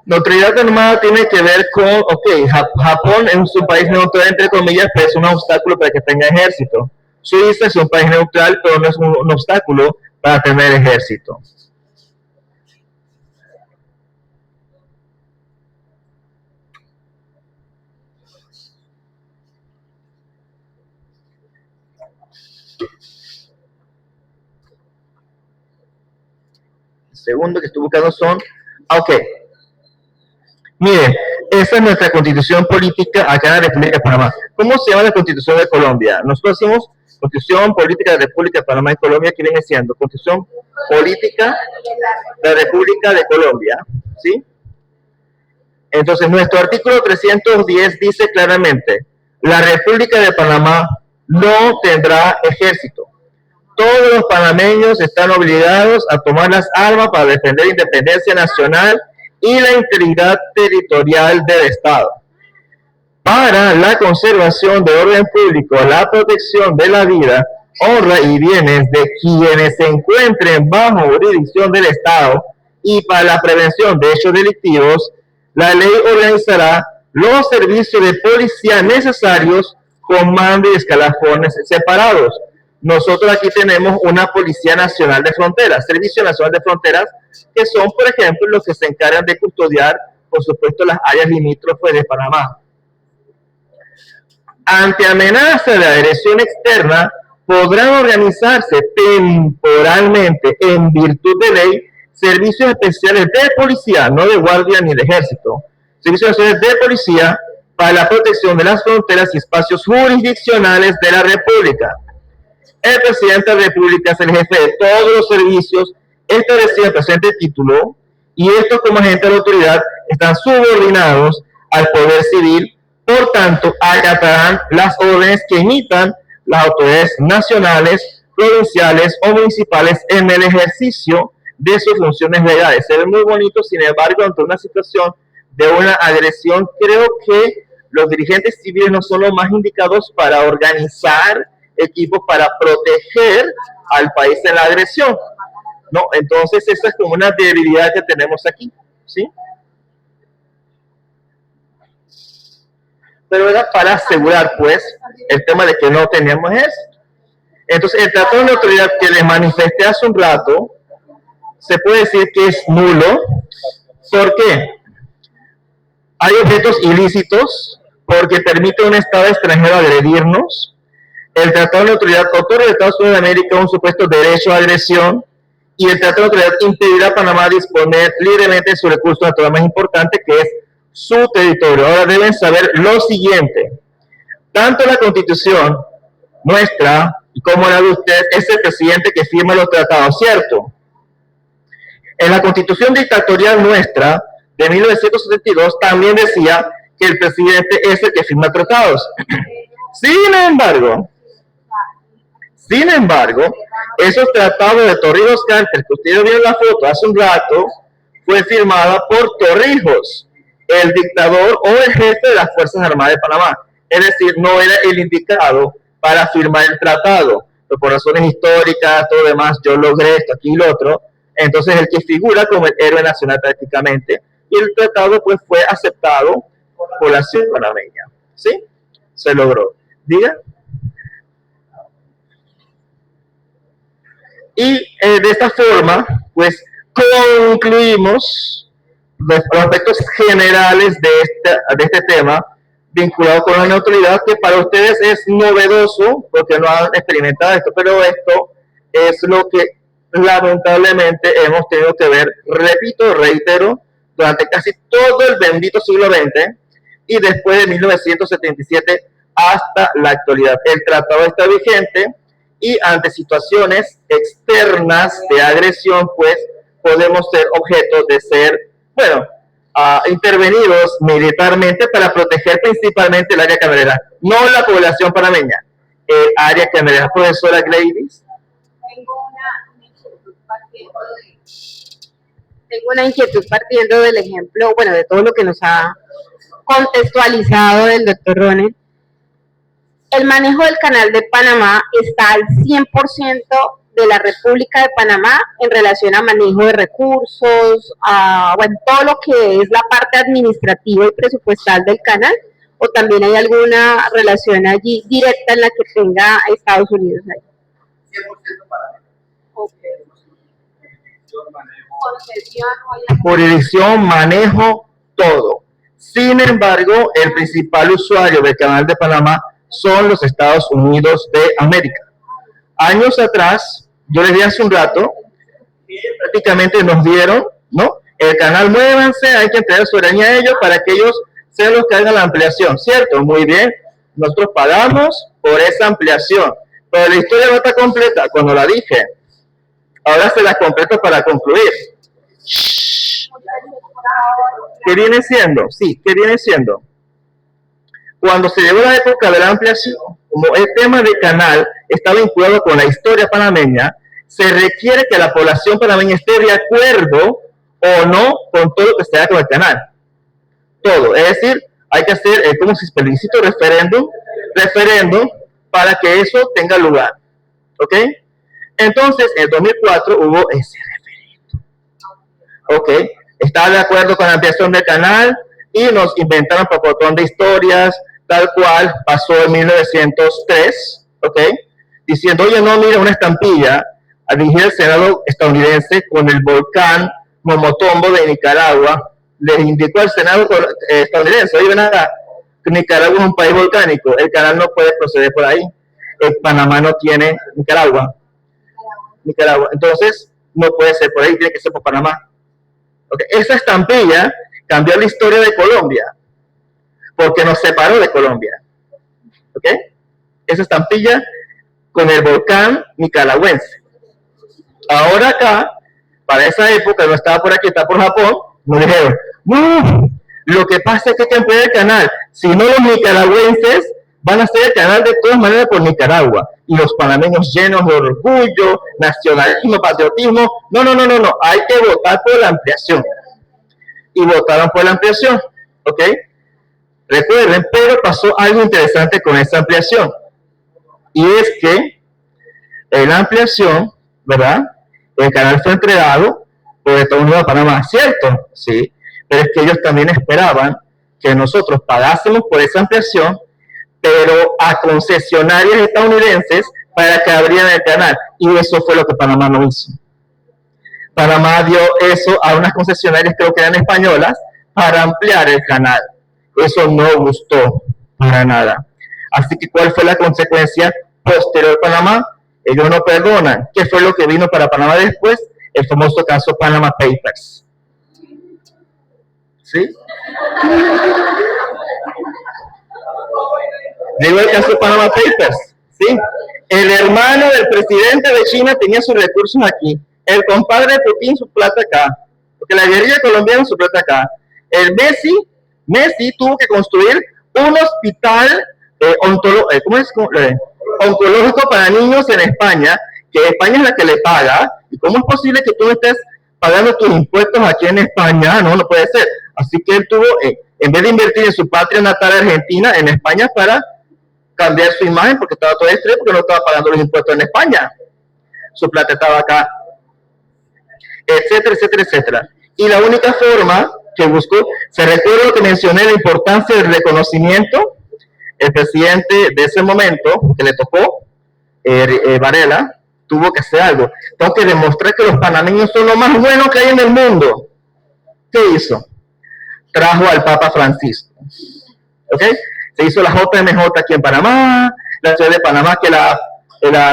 Neutralidad armada tiene que ver con, Japón es un país neutral entre comillas, pero es un obstáculo para que tenga ejército. Suiza es un país neutral, pero no es un obstáculo para tener ejército. El segundo que estoy buscando son, miren, esa es nuestra constitución política acá en la República de Panamá. ¿Cómo se llama la constitución de Colombia? Nosotros decimos constitución política de la República de Panamá y Colombia, que viene siendo constitución política de la República de Colombia, ¿sí? Entonces, nuestro artículo 310 dice claramente, la República de Panamá no tendrá ejército. Todos los panameños están obligados a tomar las armas para defender la independencia nacional y la integridad territorial del Estado. Para la conservación de orden público, la protección de la vida, honra y bienes de quienes se encuentren bajo jurisdicción del Estado y para la prevención de hechos delictivos, la ley organizará los servicios de policía necesarios con mando y escalafones separados. Nosotros aquí tenemos una Policía Nacional de Fronteras, Servicio Nacional de Fronteras, que son, por ejemplo, los que se encargan de custodiar, por supuesto, las áreas limítrofes de Panamá. Ante amenaza de agresión externa, podrán organizarse temporalmente en virtud de ley servicios especiales de policía, no de guardia ni de ejército, servicios especiales de policía para la protección de las fronteras y espacios jurisdiccionales de la República. El presidente de la República es el jefe de todos los servicios establecidos en el presente título, y estos, como agentes de la autoridad, están subordinados al poder civil. Por tanto, acatarán las órdenes que emitan las autoridades nacionales, provinciales o municipales en el ejercicio de sus funciones legales. Se ve muy bonito, sin embargo, ante una situación de una agresión, creo que los dirigentes civiles no son los más indicados para organizar equipos para proteger al país de la agresión, ¿no? Entonces, esa es como una debilidad que tenemos aquí, ¿sí? Pero era para asegurar, pues, el tema de que no teníamos ejército. Entonces, el tratado de neutralidad que les manifesté hace un rato, se puede decir que es nulo. ¿Por qué? Hay objetos ilícitos porque permite a un Estado extranjero agredirnos. El tratado de neutralidad otorga a Estados Unidos de América un supuesto derecho a agresión, y el tratado de neutralidad impedirá a Panamá disponer libremente de su recurso natural más importante, que es su territorio. Ahora deben saber lo siguiente: tanto la Constitución nuestra como la de ustedes es el presidente que firma los tratados, ¿cierto? En la Constitución dictatorial nuestra de 1972 también decía que el presidente es el que firma tratados. Sin embargo, esos tratados de Torrijos Carter, que ustedes vieron la foto hace un rato, fue firmada por Torrijos, el dictador o el jefe de las Fuerzas Armadas de Panamá. Es decir, no era el indicado para firmar el tratado. Pero por razones históricas, todo demás, yo logré esto, aquí y lo otro. Entonces, el que figura como el héroe nacional prácticamente, y el tratado pues fue aceptado por la ciudad panameña. ¿Sí? Se logró. Diga. Y de esta forma, pues, concluimos los aspectos generales de este tema vinculado con la neutralidad, que para ustedes es novedoso porque no han experimentado esto, pero esto es lo que lamentablemente hemos tenido que ver, repito, reitero, durante casi todo el bendito siglo XX y después de 1977 hasta la actualidad. El tratado está vigente y ante situaciones externas de agresión, pues podemos ser objeto de ser, bueno, intervenidos militarmente para proteger principalmente el área camerera, no la población panameña, el área camerera. Profesora Gladys. Tengo una inquietud partiendo del ejemplo, bueno, de todo lo que nos ha contextualizado el doctor Ronen. El manejo del Canal de Panamá está al 100% de la República de Panamá en relación a manejo de recursos, bueno, todo lo que es la parte administrativa y presupuestal del canal, o también hay alguna relación allí directa en la que tenga Estados Unidos ahí. 100% para mí. Jurisdicción, manejo, todo. Sin embargo, el principal usuario del Canal de Panamá son los Estados Unidos de América. Años atrás, yo les dije hace un rato, prácticamente nos dieron, ¿no? El canal, muévanse, hay que entregar soberanía a ellos para que ellos sean los que hagan la ampliación, ¿cierto? Muy bien, nosotros pagamos por esa ampliación, pero la historia no está completa, cuando la dije. Ahora se la completo para concluir. ¿Qué viene siendo? Sí, ¿qué viene siendo? Cuando se llegó la época de la ampliación, como el tema del canal está vinculado con la historia panameña, se requiere que la población panameña esté de acuerdo o no con todo lo que se haga con el canal. Todo. Es decir, hay que hacer como si felicito referéndum para que eso tenga lugar. ¿Ok? Entonces, en 2004 hubo ese referéndum. ¿Ok? Estaba de acuerdo con la ampliación del canal y nos inventaron un montón de historias, tal cual pasó en 1903, ¿ok? Diciendo, oye, no, mira, una estampilla a dirigir el Senado estadounidense con el volcán Momotombo de Nicaragua. Les indicó al Senado estadounidense, oye, ven acá, Nicaragua es un país volcánico, el canal no puede proceder por ahí. Panamá no tiene Nicaragua. Entonces, no puede ser por ahí, tiene que ser por Panamá. Okay. Esa estampilla cambió la historia de Colombia, porque nos separó de Colombia. ¿Okay? Esa estampilla con el volcán nicaragüense. Ahora acá, para esa época, no estaba por aquí, está por Japón, nos dijeron, no, lo que pasa es que hay que ampliar el canal, si no los nicaragüenses van a hacer el canal de todas maneras por Nicaragua, y los panameños llenos de orgullo, nacionalismo, patriotismo, no, hay que votar por la ampliación. Y votaron por la ampliación, ¿ok? Recuerden, pero pasó algo interesante con esa ampliación, y es que en la ampliación, ¿verdad? El canal fue entregado por Estados Unidos a Panamá, ¿cierto? Sí, pero es que ellos también esperaban que nosotros pagásemos por esa ampliación, pero a concesionarios estadounidenses para que abrieran el canal, y eso fue lo que Panamá no hizo. Panamá dio eso a unas concesionarias, creo que eran españolas, para ampliar el canal. Eso no gustó para nada. Así que, ¿cuál fue la consecuencia posterior a Panamá? Ellos no perdonan. ¿Qué fue lo que vino para Panamá después? El famoso caso Panama Papers. ¿Sí? Llegó el caso Panama Papers. ¿Sí? El hermano del presidente de China tenía sus recursos aquí. El compadre de Putin su plata acá. Porque la guerrilla colombiana su plata acá. El Messi tuvo que construir un hospital oncológico para niños en España, que España es la que le paga. ¿Y cómo es posible que tú estés pagando tus impuestos aquí en España? No puede ser. Así que él tuvo, en vez de invertir en su patria natal Argentina, en España, para cambiar su imagen, porque estaba todo estrés, porque no estaba pagando los impuestos en España. Su plata estaba acá, etcétera, etcétera, etcétera. Y la única forma que buscó, se recuerda lo que mencioné, la importancia del reconocimiento. El presidente de ese momento, que le tocó, Varela, tuvo que hacer algo. Tengo que demostrar que los panameños son lo más bueno que hay en el mundo. ¿Qué hizo? Trajo al Papa Francisco. ¿Ok? Se hizo la JMJ aquí en Panamá, la ciudad de Panamá, que la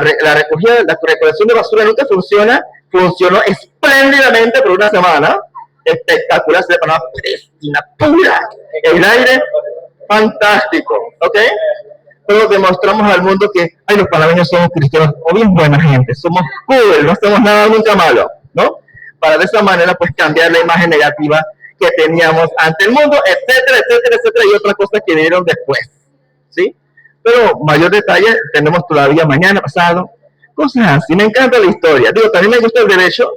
recolección de basura nunca funcionó espléndidamente por una semana. Espectacular, se Panamá prístina, pura, el aire fantástico, ¿ok? Pero demostramos al mundo que los panameños somos cristianos o bien buena gente, somos cool, no hacemos nada nunca malo, ¿no? Para de esa manera pues cambiar la imagen negativa que teníamos ante el mundo, etcétera, etcétera, etcétera, y otras cosas que vinieron después, ¿sí? Pero mayor detalle tenemos todavía mañana, pasado, cosas así. Me encanta la historia, digo, también me gusta el derecho,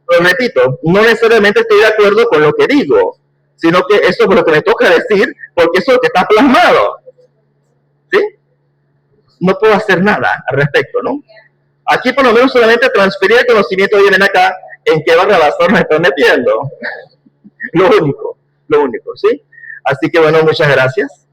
pero repito, no necesariamente estoy de acuerdo con lo que digo, sino que eso es lo que me toca decir, porque eso es lo que está plasmado, ¿sí? No puedo hacer nada al respecto, ¿no? Aquí por lo menos solamente transferir el conocimiento y ven acá en qué barra basura nos están metiendo. Lo único, ¿sí? Así que bueno, muchas gracias.